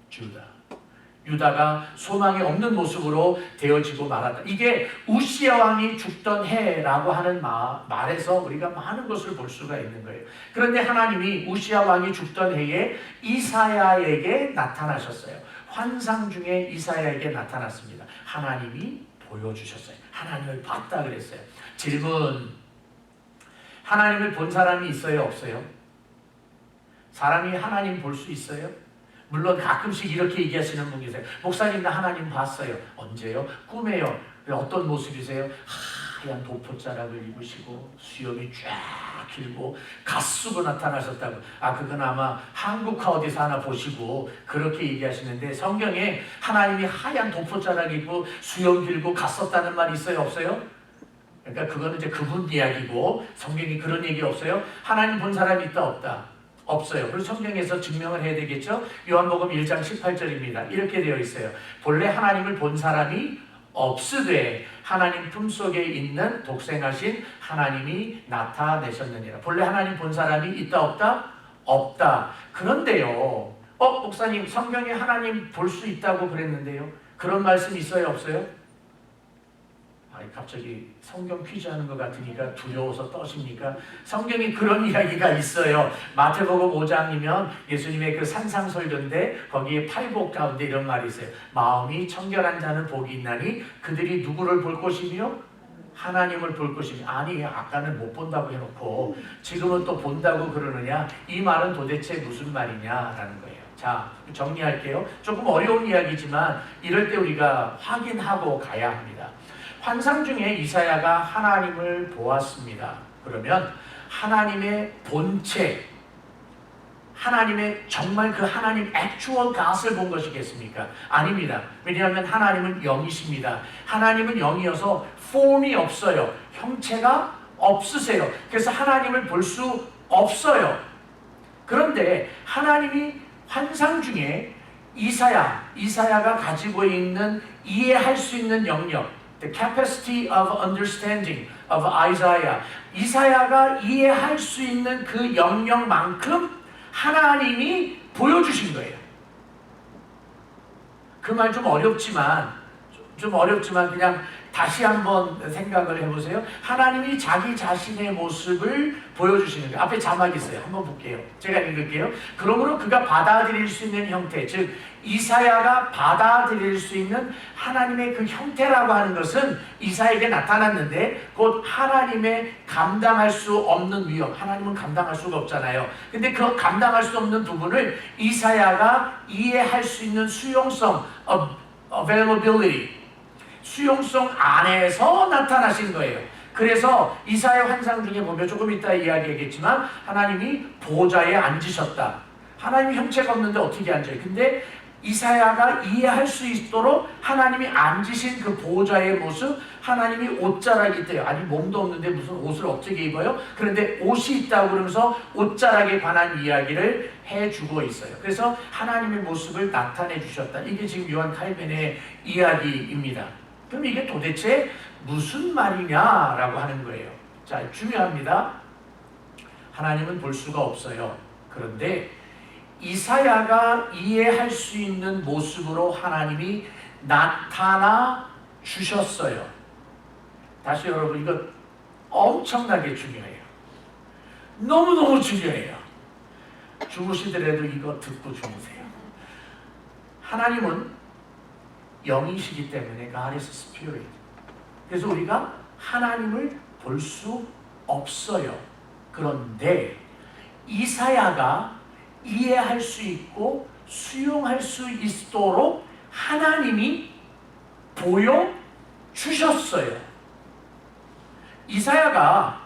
Judah. 유다가 소망이 없는 모습으로 되어지고 말았다. 이게 우시야 왕이 죽던 해라고 하는 말에서 우리가 많은 것을 볼 수가 있는 거예요. 그런데 하나님이 우시야 왕이 죽던 해에 이사야에게 나타나셨어요. 환상 중에 이사야에게 나타났습니다. 하나님이 보여주셨어요. 하나님을 봤다 그랬어요. 질문, 하나님을 본 사람이 있어요? 없어요? 사람이 하나님 볼 수 있어요? 물론 가끔씩 이렇게 얘기하시는 분 계세요. 목사님, 나 하나님 봤어요. 언제요? 꿈에요. 어떤 모습이세요? 하얀 도포자락을 입으시고 수염이 쫙 길고 갓 쓰고 나타나셨다고. 그건 아마 한국화 어디서 하나 보시고 그렇게 얘기하시는데, 성경에 하나님이 하얀 도포자락 입고 수염 길고 갓 썼다는 말이 있어요, 없어요? 그러니까 그거는 이제 그분 이야기고, 성경이 그런 얘기 없어요? 하나님 본 사람이 있다 없다? 없어요. 그리고 성경에서 증명을 해야 되겠죠? 요한복음 1장 18절입니다. 이렇게 되어 있어요. 본래 하나님을 본 사람이 없으되 하나님 품속에 있는 독생하신 하나님이 나타내셨느니라. 본래 하나님 본 사람이 있다 없다? 없다. 그런데요, 목사님 성경에 하나님 볼 수 있다고 그랬는데요, 그런 말씀 있어요, 없어요? 갑자기 성경 퀴즈 하는 것 같으니까 두려워서 떠십니까? 성경에 그런 이야기가 있어요. 마태복음 5장이면 예수님의 그 산상설교인데 거기에 팔복 가운데 이런 말이 있어요. 마음이 청결한 자는 복이 있나니 그들이 누구를 볼 것이며 하나님을 볼 것이며. 아니, 아까는 못 본다고 해놓고 지금은 또 본다고 그러느냐? 이 말은 도대체 무슨 말이냐라는 거예요. 자, 정리할게요. 조금 어려운 이야기지만 이럴 때 우리가 확인하고 가야 합니다. 환상 중에 이사야가 하나님을 보았습니다. 그러면 하나님의 본체, 하나님의 정말 그 하나님 actual God을 본 것이겠습니까? 아닙니다. 왜냐하면 하나님은 영이십니다. 하나님은 영이어서 form이 없어요. 형체가 없으세요. 그래서 하나님을 볼 수 없어요. 그런데 하나님이 환상 중에 이사야가 가지고 있는 이해할 수 있는 영역, the capacity of understanding of Isaiah, 이사야가 이해할 수 있는 그 영역만큼 하나님이 보여주신 거예요. 그 말 좀 어렵지만 그냥 다시 한번 생각을 해보세요. 하나님이 자기 자신의 모습을 보여주시는 거예요. 앞에 자막이 있어요. 한번 볼게요. 제가 읽을게요. 그러므로 그가 받아들일 수 있는 형태, 즉 이사야가 받아들일 수 있는 하나님의 그 형태라고 하는 것은 이사야에게 나타났는데, 곧 하나님의 감당할 수 없는 위험, 하나님은 감당할 수가 없잖아요. 근데 그 감당할 수 없는 부분을 이사야가 이해할 수 있는 수용성, availability, 수용성 안에서 나타나신 거예요. 그래서 이사야 환상 중에 보면 조금 이따 이야기하겠지만 하나님이 보좌에 앉으셨다. 하나님 형체가 없는데 어떻게 앉아요? 근데 이사야가 이해할 수 있도록 하나님이 앉으신 그 보좌의 모습, 하나님이 옷자락이 있대요. 아니 몸도 없는데 무슨 옷을 어떻게 입어요? 그런데 옷이 있다고 그러면서 옷자락에 관한 이야기를 해주고 있어요. 그래서 하나님의 모습을 나타내 주셨다. 이게 지금 요한 칼빈의 이야기입니다. 그럼 이게 도대체 무슨 말이냐라고 하는 거예요. 자, 중요합니다. 하나님은 볼 수가 없어요. 그런데 이사야가 이해할 수 있는 모습으로 하나님이 나타나 주셨어요. 다시 여러분, 이거 엄청나게 중요해요. 너무너무 중요해요. 주무시더라도 이거 듣고 주무세요. 하나님은 영이시기 때문에 God is Spirit. 그래서 우리가 하나님을 볼 수 없어요. 그런데 이사야가 이해할 수 있고 수용할 수 있도록 하나님이 보여주셨어요. 이사야가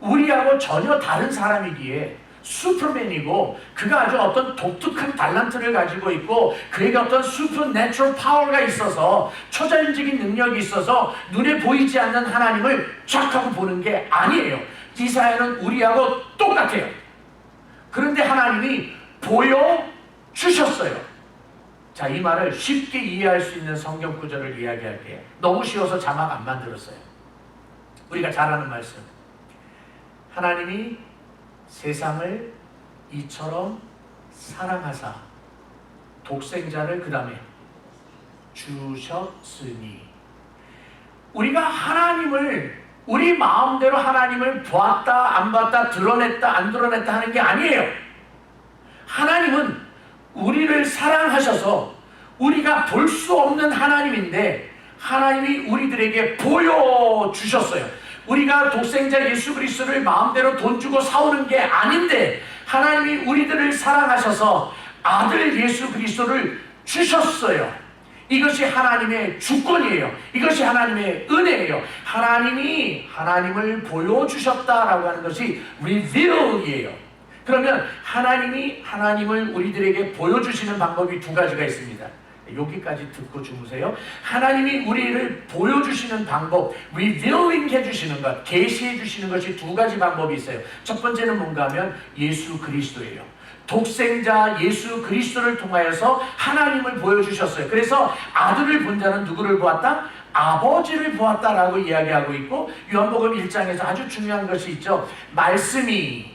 우리하고 전혀 다른 사람이기에 슈퍼맨이고, 그가 아주 어떤 독특한 달란트를 가지고 있고 그에게 어떤 슈퍼내추럴 파워가 있어서, 초자연적인 능력이 있어서 눈에 보이지 않는 하나님을 쫙 하고 보는 게 아니에요. 이사야는 우리하고 똑같아요. 그런데 하나님이 보여주셨어요. 자, 이 말을 쉽게 이해할 수 있는 성경 구절을 이야기할게요. 너무 쉬워서 자막 안 만들었어요. 우리가 잘 아는 말씀. 하나님이 세상을 이처럼 사랑하사 독생자를 그 다음에 주셨으니. 우리가 하나님을 우리 마음대로 하나님을 보았다 안 보았다, 드러냈다 안 드러냈다 하는 게 아니에요. 하나님은 우리를 사랑하셔서 우리가 볼 수 없는 하나님인데 하나님이 우리들에게 보여주셨어요. 우리가 독생자 예수 그리스도를 마음대로 돈 주고 사오는 게 아닌데 하나님이 우리들을 사랑하셔서 아들 예수 그리스도를 주셨어요. 이것이 하나님의 주권이에요. 이것이 하나님의 은혜예요. 하나님이 하나님을 보여주셨다라고 하는 것이 reveal이에요. 그러면 하나님이 하나님을 우리들에게 보여주시는 방법이 두 가지가 있습니다. 여기까지 듣고 주무세요. 하나님이 우리를 보여주시는 방법, revealing 해주시는 것, 계시해 주시는 것이 두 가지 방법이 있어요. 첫 번째는 뭔가 하면 예수 그리스도예요. 독생자 예수 그리스도를 통하여서 하나님을 보여주셨어요. 그래서 아들을 본 자는 누구를 보았다? 아버지를 보았다라고 이야기하고 있고, 요한복음 1장에서 아주 중요한 것이 있죠. 말씀이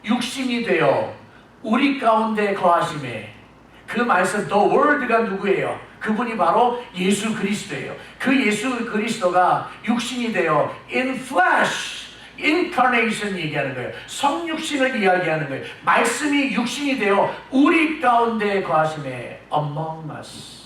육신이 되어 우리 가운데 거하심에, 그 말씀 the word가 누구예요? 그분이 바로 예수 그리스도예요. 그 예수 그리스도가 육신이 되어 in flesh, incarnation 얘기하는 거예요. 성육신을 이야기하는 거예요. 말씀이 육신이 되어 우리 가운데 거하심에 among us,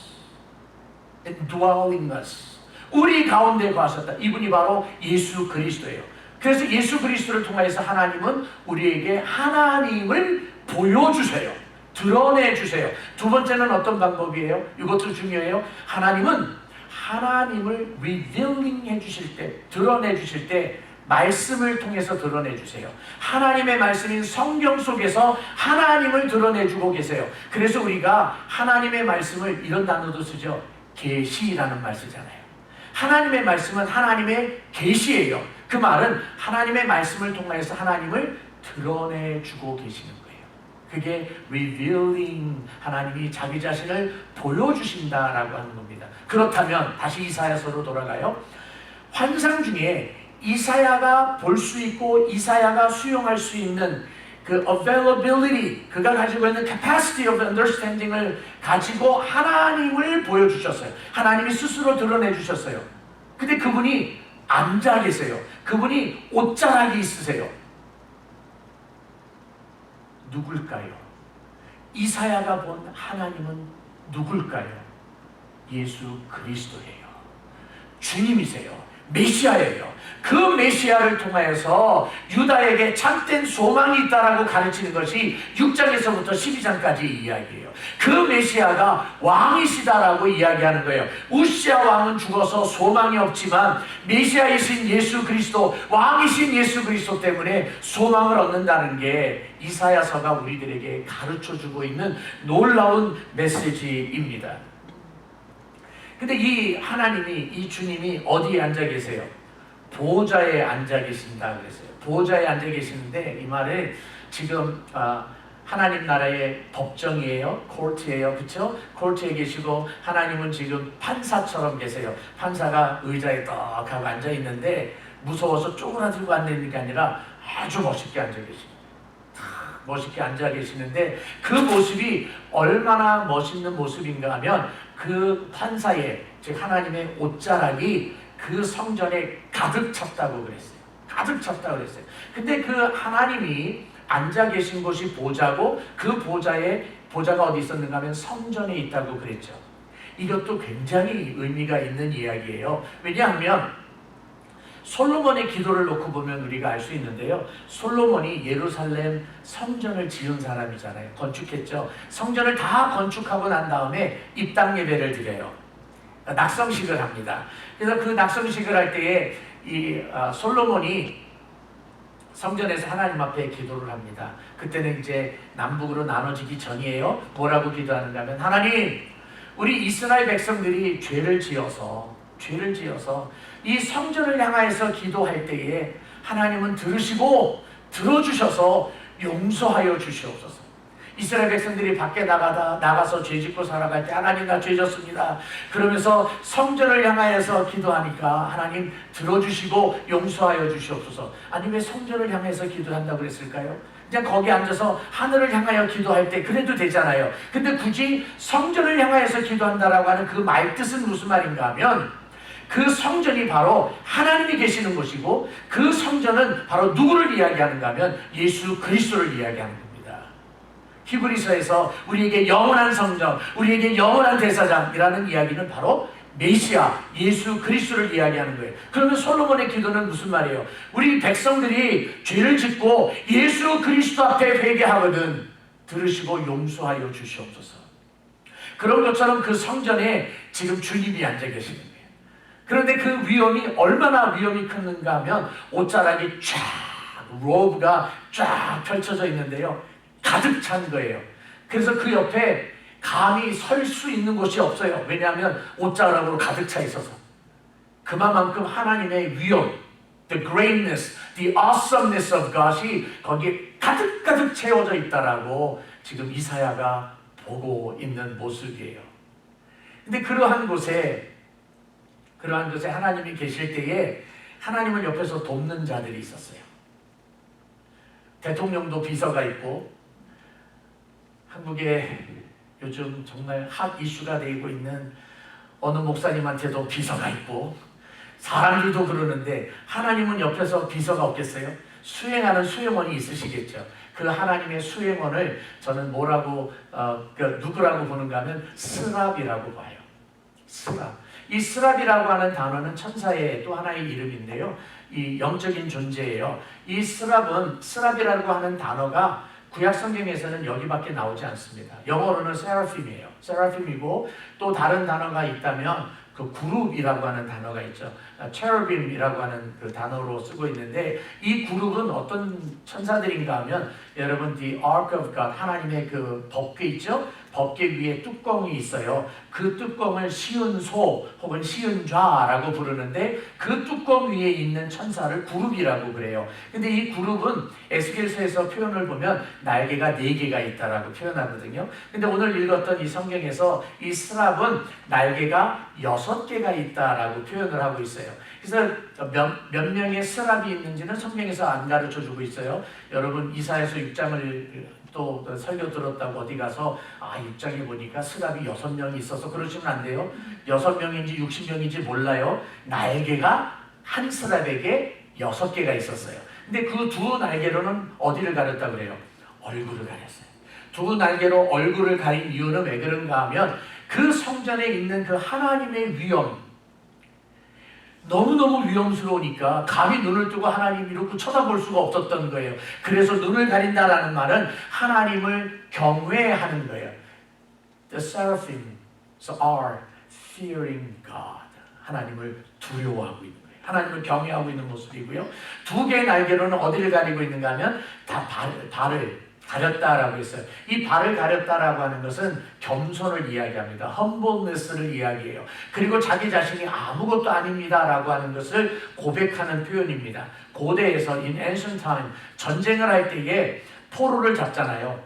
indwelling us, 우리 가운데 거하셨다. 이분이 바로 예수 그리스도예요. 그래서 예수 그리스도를 통해서 하나님은 우리에게 하나님을 보여주세요. 드러내주세요. 두 번째는 어떤 방법이에요? 이것도 중요해요. 하나님은 하나님을 revealing 해주실 때, 드러내주실 때 말씀을 통해서 드러내주세요. 하나님의 말씀인 성경 속에서 하나님을 드러내주고 계세요. 그래서 우리가 하나님의 말씀을 이런 단어도 쓰죠. 계시라는 말 쓰잖아요. 하나님의 말씀은 하나님의 계시예요. 그 말은 하나님의 말씀을 통해서 하나님을 드러내주고 계시는 거예요. 그게 revealing, 하나님이 자기 자신을 보여주신다라고 하는 겁니다. 그렇다면 다시 이사야서로 돌아가요. 환상 중에 이사야가 볼 수 있고 이사야가 수용할 수 있는 그 availability, 그가 가지고 있는 capacity of understanding을 가지고 하나님을 보여주셨어요. 하나님이 스스로 드러내주셨어요. 근데 그분이 앉아 계세요. 그분이 옷자락이 있으세요. 누굴까요? 이사야가 본 하나님은 누굴까요? 예수 그리스도예요. 주님이세요. 메시아예요. 그 메시아를 통하여서 유다에게 참된 소망이 있다라고 가르치는 것이 6장에서부터 12장까지 이야기예요. 그 메시아가 왕이시다라고 이야기하는 거예요. 우시아 왕은 죽어서 소망이 없지만 메시아이신 예수 그리스도, 왕이신 예수 그리스도 때문에 소망을 얻는다는 게 이사야서가 우리들에게 가르쳐주고 있는 놀라운 메시지입니다. 근데 이 하나님이, 이 주님이 어디에 앉아 계세요? 보좌에 앉아 계신다 그랬어요. 보좌에 앉아 계시는데 이 말은 지금 하나님 나라의 법정이에요. 코트예요. 그렇죠? 코트에 계시고 하나님은 지금 판사처럼 계세요. 판사가 의자에 떡 하고 앉아 있는데 무서워서 쪼그라들고 앉는 게 아니라 아주 멋있게 앉아 계십니다. 멋있게 앉아 계시는데 그 모습이 얼마나 멋있는 모습인가 하면 그 판사의, 즉 하나님의 옷자락이 그 성전에 가득 찼다고 그랬어요. 가득 찼다고 그랬어요. 근데 그 하나님이 앉아 계신 곳이 보좌고 그 보좌가 어디 있었는가 하면 성전에 있다고 그랬죠. 이것도 굉장히 의미가 있는 이야기예요. 왜냐하면 솔로몬의 기도를 놓고 보면 우리가 알 수 있는데요. 솔로몬이 예루살렘 성전을 지은 사람이잖아요. 건축했죠. 성전을 다 건축하고 난 다음에 입당 예배를 드려요. 낙성식을 합니다. 그래서 그 낙성식을 할 때에 이 솔로몬이 성전에서 하나님 앞에 기도를 합니다. 그때는 이제 남북으로 나눠지기 전이에요. 뭐라고 기도하는가 하면, 하나님, 우리 이스라엘 백성들이 죄를 지어서 이 성전을 향하여서 기도할 때에 하나님은 들으시고 들어주셔서 용서하여 주시옵소서. 이스라엘 백성들이 밖에 나가서 죄짓고 살아갈 때 하나님 나 죄졌습니다. 그러면서 성전을 향하여서 기도하니까 하나님 들어주시고 용서하여 주시옵소서. 아니 왜 성전을 향해서 기도한다고 그랬을까요? 그냥 거기 앉아서 하늘을 향하여 기도할 때 그래도 되잖아요. 근데 굳이 성전을 향하여서 기도한다라고 하는 그 말 뜻은 무슨 말인가 하면, 그 성전이 바로 하나님이 계시는 곳이고 그 성전은 바로 누구를 이야기하는가 하면 예수 그리스도를 이야기하는 겁니다. 히브리서에서 우리에게 영원한 성전, 우리에게 영원한 대사장이라는 이야기는 바로 메시아 예수 그리스도를 이야기하는 거예요. 그러면 솔로몬의 기도는 무슨 말이에요? 우리 백성들이 죄를 짓고 예수 그리스도 앞에 회개하거든 들으시고 용서하여 주시옵소서. 그런 것처럼 그 성전에 지금 주님이 앉아 계시는 거예요. 그런데 그 위엄이 얼마나 위엄이 크는가 하면 옷자락이 쫙, 로브가 쫙 펼쳐져 있는데요. 가득 찬 거예요. 그래서 그 옆에 감히 설 수 있는 곳이 없어요. 왜냐하면 옷자락으로 가득 차 있어서. 그만큼 하나님의 위엄, the greatness, the awesomeness of God이 거기에 가득 채워져 있다라고 지금 이사야가 보고 있는 모습이에요. 근데 그러한 곳에 하나님이 계실 때에 하나님을 옆에서 돕는 자들이 있었어요. 대통령도 비서가 있고, 한국에 요즘 정말 핫 이슈가 되고 있는 어느 목사님한테도 비서가 있고, 사람들도 그러는데 하나님은 옆에서 비서가 없겠어요? 수행하는 수행원이 있으시겠죠. 그 하나님의 수행원을 저는 뭐라고 누구라고 보는가 하면 스랍이라고 봐요. 스랍. 이 스랍이라고 하는 단어는 천사의 또 하나의 이름인데요. 이 영적인 존재예요. 이 스랍이라고 하는 단어가 구약 성경에서는 여기밖에 나오지 않습니다. 영어로는 세라핌이에요. 세라핌이고 또 다른 단어가 있다면 그 그룹이라고 하는 단어가 있죠. 체러빔이라고 하는 그 단어로 쓰고 있는데 이 그룹은 어떤 천사들인가 하면 여러분 the Ark of God 하나님의 그 법궤 있죠? 법궤 위에 뚜껑이 있어요. 그 뚜껑을 시은 소 혹은 시은 좌라고 부르는데 그 뚜껑 위에 있는 천사를 그룹이라고 그래요. 근데 이 그룹은 에스겔서에서 표현을 보면 날개가 4개가 있다라고 표현하거든요. 근데 오늘 읽었던 이 성경에서 이 스랍은 날개가 6개가 있다라고 표현을 하고 있어요. 그래서 몇 명의 스랍이 있는지는 성경에서 안 가르쳐 주고 있어요. 여러분 이사야서 6장을 또 설교 들었다고 어디 가서 6장에 보니까 스랍이 6명이 있어서 그러시면 안 돼요. 6명인지 60명인지 몰라요. 날개가 한 스랍에게 6개가 있었어요. 근데 그 두 날개로는 어디를 가렸다 그래요? 얼굴을 가렸어요. 두 날개로 얼굴을 가린 이유는 왜 그런가 하면 그 성전에 있는 그 하나님의 위엄, 너무너무 위험스러우니까 감히 눈을 뜨고 하나님 이렇게 쳐다볼 수가 없었던 거예요. 그래서 눈을 가린다라는 말은 하나님을 경외하는 거예요. The seraphims are fearing God. 하나님을 두려워하고 있는 거예요. 하나님을 경외하고 있는 모습이고요. 2개의 날개로는 어디를 가리고 있는가 하면 다 발을 가렸다라고 했어요. 이 발을 가렸다라고 하는 것은 겸손을 이야기합니다. humbleness를 이야기해요. 그리고 자기 자신이 아무것도 아닙니다라고 하는 것을 고백하는 표현입니다. 고대에서 in ancient time 전쟁을 할 때에 포로를 잡잖아요.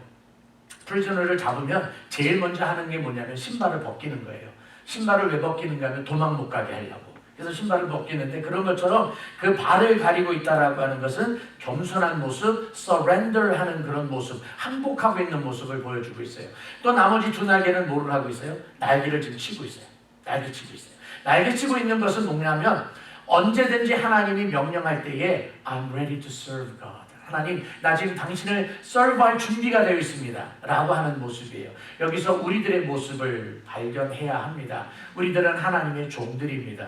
prisoner를 잡으면 제일 먼저 하는 게 뭐냐면 신발을 벗기는 거예요. 신발을 왜 벗기는가 하면 도망 못 가게 하려고. 그래서 신발을 벗기는데 그런 것처럼 그 발을 가리고 있다라고 하는 것은 겸손한 모습, surrender 하는 그런 모습, 항복하고 있는 모습을 보여주고 있어요. 또 나머지 2 날개는 뭐를 하고 있어요? 날개를 지금 치고 있어요. 날개 치고 있어요. 날개 치고 있는 것은 뭐냐면 언제든지 하나님이 명령할 때에 I'm ready to serve God. 하나님, 나 지금 당신을 serve할 준비가 되어 있습니다. 라고 하는 모습이에요. 여기서 우리들의 모습을 발견해야 합니다. 우리들은 하나님의 종들입니다.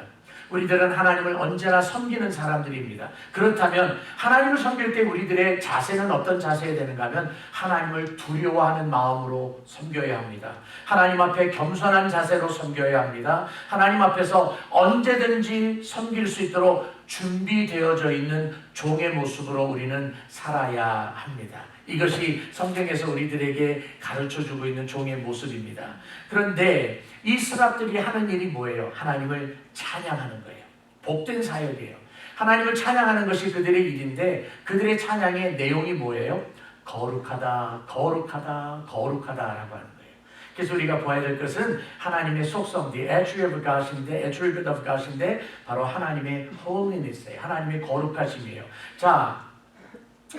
우리들은 하나님을 언제나 섬기는 사람들입니다. 그렇다면 하나님을 섬길 때 우리들의 자세는 어떤 자세가 되는가 하면 하나님을 두려워하는 마음으로 섬겨야 합니다. 하나님 앞에 겸손한 자세로 섬겨야 합니다. 하나님 앞에서 언제든지 섬길 수 있도록 준비되어져 있는 종의 모습으로 우리는 살아야 합니다. 이것이 성경에서 우리들에게 가르쳐주고 있는 종의 모습입니다. 그런데 이 스랍들이 하는 일이 뭐예요? 하나님을 찬양하는 거예요. 복된 사역이에요. 하나님을 찬양하는 것이 그들의 일인데 그들의 찬양의 내용이 뭐예요? 거룩하다, 거룩하다, 거룩하다라고 하는 거예요. 그래서 우리가 보아야 될 것은 하나님의 속성, the attribute of God인데, attribute of God인데 바로 하나님의 holiness예요. 하나님의 거룩하심이에요. 자,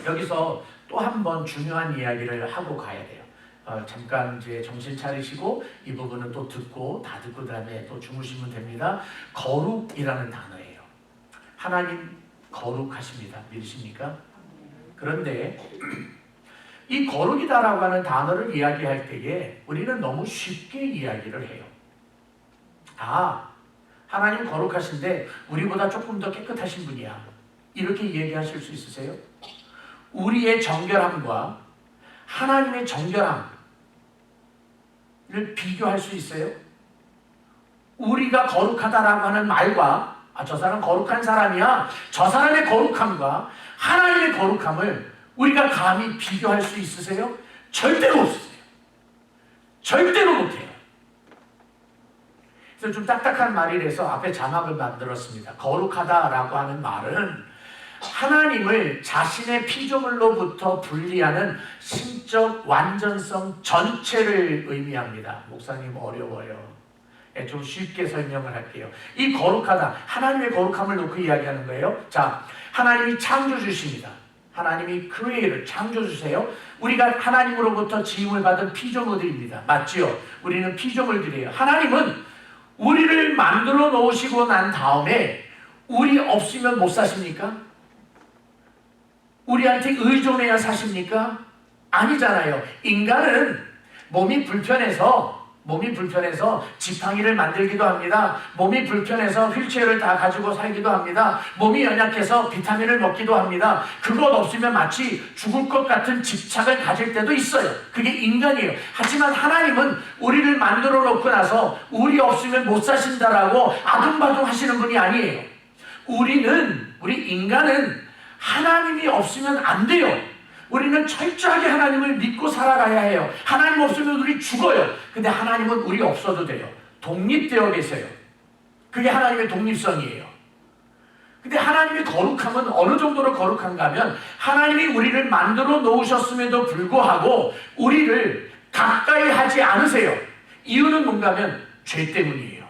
여기서 또 한 번 중요한 이야기를 하고 가야 돼요. 잠깐 이제 정신 차리시고 이 부분은 또 듣고 다 듣고 그다음에 또 주무시면 됩니다. 거룩이라는 단어예요. 하나님 거룩하십니다. 믿으십니까? 그런데 이 거룩이다라고 하는 단어를 이야기할 때에 우리는 너무 쉽게 이야기를 해요. 하나님 거룩하신데 우리보다 조금 더 깨끗하신 분이야. 이렇게 얘기하실 수 있으세요? 우리의 정결함과 하나님의 정결함, 비교할 수 있어요? 우리가 거룩하다라고 하는 말과 저 사람 거룩한 사람이야, 저 사람의 거룩함과 하나님의 거룩함을 우리가 감히 비교할 수 있으세요? 절대로 없으세요. 절대로 못해요. 그래서 좀 딱딱한 말이라서 앞에 자막을 만들었습니다. 거룩하다라고 하는 말은 하나님을 자신의 피조물로부터 분리하는 신적 완전성 전체를 의미합니다. 목사님 어려워요. 좀 쉽게 설명을 할게요. 이 거룩하다, 하나님의 거룩함을 놓고 이야기하는 거예요. 자, 하나님이 창조주십니다. 하나님이 creator, 창조주세요. 우리가 하나님으로부터 지음을 받은 피조물들입니다. 맞지요? 우리는 피조물들이에요. 하나님은 우리를 만들어 놓으시고 난 다음에 우리 없으면 못 사십니까? 우리한테 의존해야 사십니까? 아니잖아요. 인간은 몸이 불편해서 지팡이를 만들기도 합니다. 몸이 불편해서 휠체어를 다 가지고 살기도 합니다. 몸이 연약해서 비타민을 먹기도 합니다. 그것 없으면 마치 죽을 것 같은 집착을 가질 때도 있어요. 그게 인간이에요. 하지만 하나님은 우리를 만들어 놓고 나서 우리 없으면 못 사신다라고 아둥바둥 하시는 분이 아니에요. 우리 인간은 하나님이 없으면 안 돼요. 우리는 철저하게 하나님을 믿고 살아가야 해요. 하나님 없으면 우리 죽어요. 근데 하나님은 우리 없어도 돼요. 독립되어 계세요. 그게 하나님의 독립성이에요. 근데 하나님의 거룩함은 어느 정도로 거룩한가 하면 하나님이 우리를 만들어 놓으셨음에도 불구하고 우리를 가까이 하지 않으세요. 이유는 뭔가 하면 죄 때문이에요.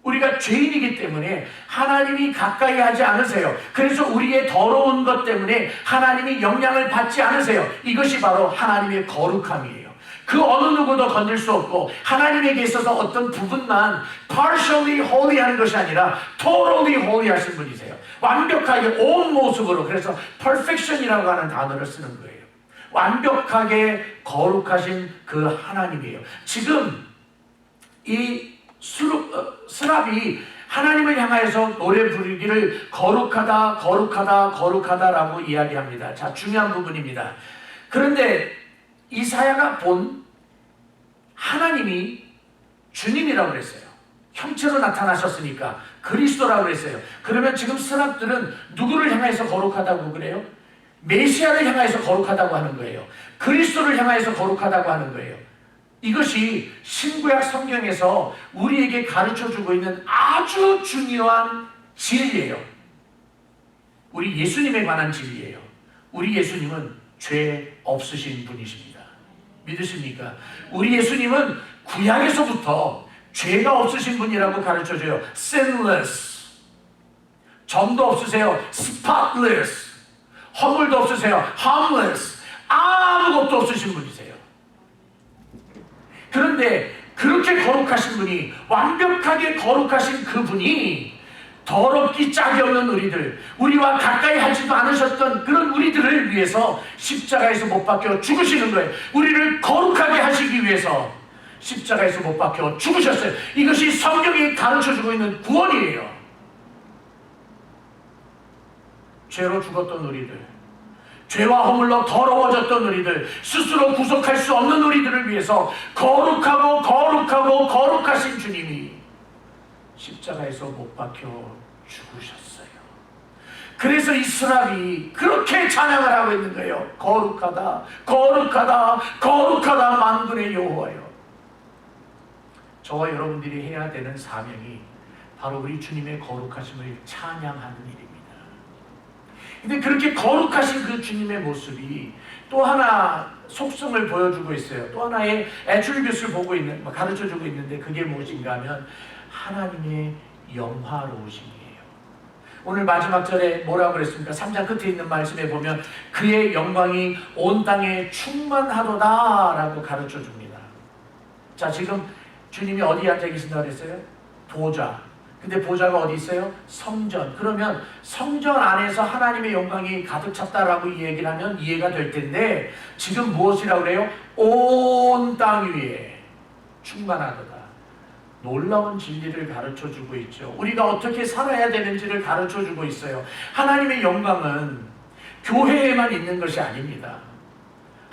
우리가 죄인이기 때문에 하나님이 가까이 하지 않으세요. 그래서 우리의 더러운 것 때문에 하나님이 영향을 받지 않으세요. 이것이 바로 하나님의 거룩함이에요. 그 어느 누구도 건들 수 없고 하나님에게 있어서 어떤 부분만 partially holy 하는 것이 아니라 totally holy 하신 분이세요. 완벽하게 온 모습으로, 그래서 perfection이라고 하는 단어를 쓰는 거예요. 완벽하게 거룩하신 그 하나님이에요. 지금 이 스랍이 하나님을 향하여서 노래 부르기를 거룩하다, 거룩하다, 거룩하다라고 이야기합니다. 자, 중요한 부분입니다. 그런데 이사야가 본 하나님이 주님이라고 그랬어요. 형체로 나타나셨으니까 그리스도라고 그랬어요. 그러면 지금 스랍들은 누구를 향해서 거룩하다고 그래요? 메시아를 향해서 거룩하다고 하는 거예요. 그리스도를 향해서 거룩하다고 하는 거예요. 이것이 신구약 성경에서 우리에게 가르쳐주고 있는 아주 중요한 진리예요. 우리 예수님에 관한 진리예요. 우리 예수님은 죄 없으신 분이십니다. 믿으십니까? 우리 예수님은 구약에서부터 죄가 없으신 분이라고 가르쳐줘요. sinless. 점도 없으세요. spotless. 허물도 없으세요. harmless. 아무것도 없으신 분이세요. 그런데 그렇게 거룩하신 분이, 완벽하게 거룩하신 그분이 더럽기 짝이 없는 우리들, 우리와 가까이 하지도 않으셨던 그런 우리들을 위해서 십자가에서 못 박혀 죽으시는 거예요. 우리를 거룩하게 하시기 위해서 십자가에서 못 박혀 죽으셨어요. 이것이 성경이 가르쳐주고 있는 구원이에요. 죄로 죽었던 우리들, 죄와 허물로 더러워졌던 우리들, 스스로 구속할 수 없는 우리들을 위해서 거룩하고 거룩하고 거룩하신 주님이 십자가에서 못 박혀 죽으셨어요. 그래서 이 스랍이 그렇게 찬양을 하고 있는 거예요. 거룩하다, 거룩하다, 거룩하다, 만군의 여호와여. 저와 여러분들이 해야 되는 사명이 바로 우리 주님의 거룩하심을 찬양하는 일입니다. 근데 그렇게 거룩하신 그 주님의 모습이 또 하나 속성을 보여주고 있어요. 또 하나의 애트리뷰트를 보고 있는, 가르쳐주고 있는데 그게 무엇인가 하면 하나님의 영화로우심이에요. 오늘 마지막 절에 뭐라고 그랬습니까? 3장 끝에 있는 말씀에 보면 그의 영광이 온 땅에 충만하도다 라고 가르쳐줍니다. 자, 지금 주님이 어디에 앉아 계신다고 그랬어요? 보좌. 근데 보좌가 어디 있어요? 성전. 그러면 성전 안에서 하나님의 영광이 가득 찼다라고 이 얘기를 하면 이해가 될 텐데 지금 무엇이라고 그래요? 온 땅 위에 충만하도다. 놀라운 진리를 가르쳐주고 있죠. 우리가 어떻게 살아야 되는지를 가르쳐주고 있어요. 하나님의 영광은 교회에만 있는 것이 아닙니다.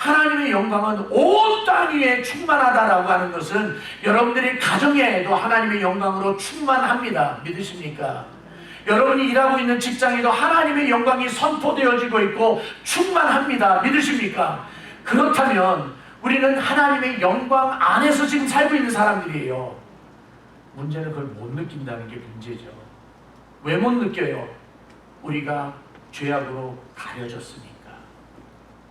하나님의 영광은 온 땅 위에 충만하다라고 하는 것은 여러분들이 가정에도 하나님의 영광으로 충만합니다. 믿으십니까? 여러분이 일하고 있는 직장에도 하나님의 영광이 선포되어지고 있고 충만합니다. 믿으십니까? 그렇다면 우리는 하나님의 영광 안에서 지금 살고 있는 사람들이에요. 문제는 그걸 못 느낀다는 게 문제죠. 왜 못 느껴요? 우리가 죄악으로 가려졌으니까.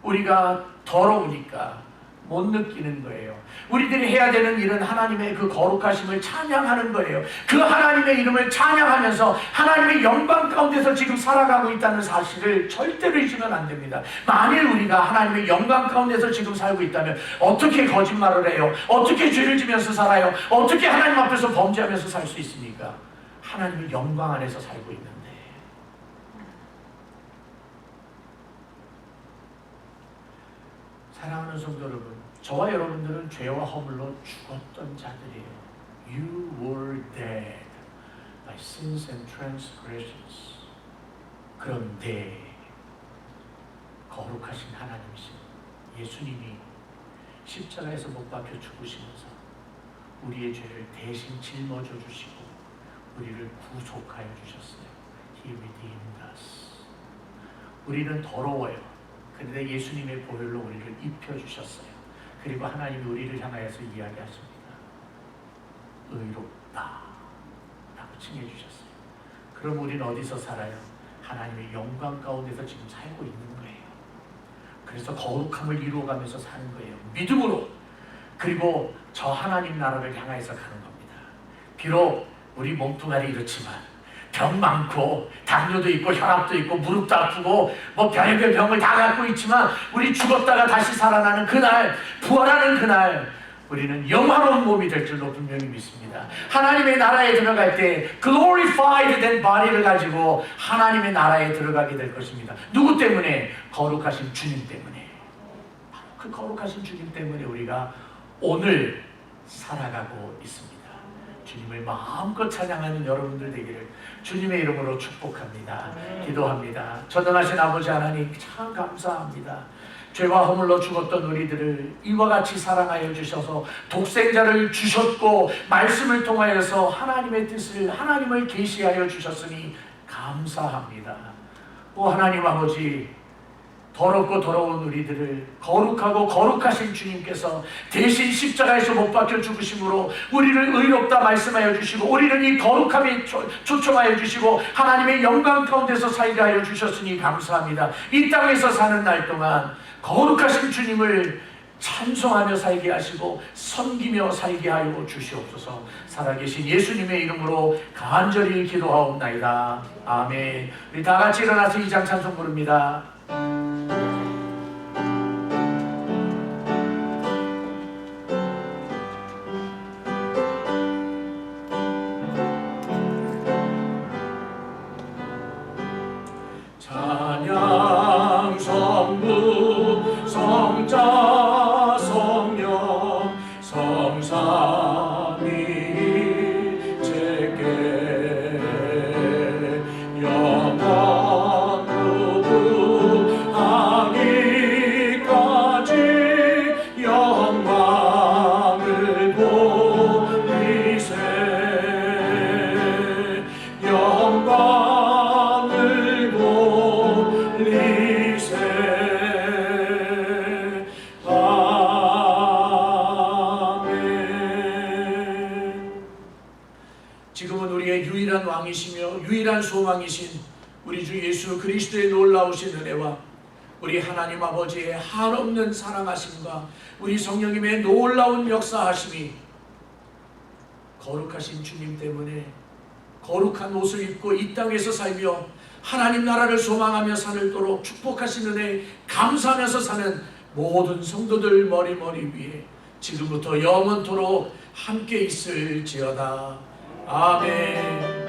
우리가 더러우니까 못 느끼는 거예요. 우리들이 해야 되는 일은 하나님의 그 거룩하심을 찬양하는 거예요. 그 하나님의 이름을 찬양하면서 하나님의 영광 가운데서 지금 살아가고 있다는 사실을 절대로 잊으면 안 됩니다. 만일 우리가 하나님의 영광 가운데서 지금 살고 있다면 어떻게 거짓말을 해요? 어떻게 죄를 지면서 살아요? 어떻게 하나님 앞에서 범죄하면서 살 수 있습니까? 하나님의 영광 안에서 살고 있는데. 사랑하는 성도 여러분, 저와 여러분들은 죄와 허물로 죽었던 자들이에요. You were dead by sins and transgressions. 그런데 거룩하신 하나님이신 예수님이 십자가에서 못 박혀 죽으시면서 우리의 죄를 대신 짊어져 주시고 우리를 구속하여 주셨어요. He redeemed us. 우리는 더러워요. 그런데 예수님의 보혈로 우리를 입혀주셨어요. 그리고 하나님이 우리를 향하여서 이야기하십니다. 의롭다 라고 칭해주셨어요. 그럼 우리는 어디서 살아요? 하나님의 영광 가운데서 지금 살고 있는 거예요. 그래서 거룩함을 이루어가면서 사는 거예요. 믿음으로. 그리고 저 하나님 나라를 향하여서 가는 겁니다. 비록 우리 몸뚱아리 이렇지만 병 많고 당뇨도 있고 혈압도 있고 무릎도 아프고 뭐 별의별 병을 다 갖고 있지만 우리 죽었다가 다시 살아나는 그날, 부활하는 그날 우리는 영화로운 몸이 될 줄로 분명히 믿습니다. 하나님의 나라에 들어갈 때 glorified 된 body를 가지고 하나님의 나라에 들어가게 될 것입니다. 누구 때문에? 거룩하신 주님 때문에. 그 거룩하신 주님 때문에 우리가 오늘 살아가고 있습니다. 주님을 마음껏 찬양하는 여러분들 되기를 주님의 이름으로 축복합니다. 기도합니다. 전능하신 아버지 하나님 참 감사합니다. 죄와 허물로 죽었던 우리들을 이와 같이 사랑하여 주셔서 독생자를 주셨고 말씀을 통하여서 하나님의 뜻을 하나님을 계시하여 주셨으니 감사합니다. 오 하나님 아버지, 더럽고 더러운 우리들을 거룩하고 거룩하신 주님께서 대신 십자가에서 못 박혀 죽으심으로 우리를 의롭다 말씀하여 주시고 우리를 이 거룩함에 초청하여 주시고 하나님의 영광 가운데서 살게 하여 주셨으니 감사합니다. 이 땅에서 사는 날 동안 거룩하신 주님을 찬송하며 살게 하시고 섬기며 살게 하여 주시옵소서. 살아계신 예수님의 이름으로 간절히 기도하옵나이다. 아멘. 우리 다 같이 일어나서 2장 찬송 부릅니다. 찬양 성부 성자 성령 성삼위 제게 영원 무궁하기까지 영광을 돌리세 영광을 돌리세 지금은 우리의 유일한 왕이시며 유일한 소망이신 우리 주 예수 그리스도의 놀라우신 은혜와 우리 하나님 아버지의 한없는 사랑하심과 우리 성령님의 놀라운 역사하심이 거룩하신 주님 때문에 거룩한 옷을 입고 이 땅에서 살며 하나님 나라를 소망하며 살도록 축복하신 은혜 감사하면서 사는 모든 성도들 머리 위에 지금부터 영원토록 함께 있을지어다. 아멘.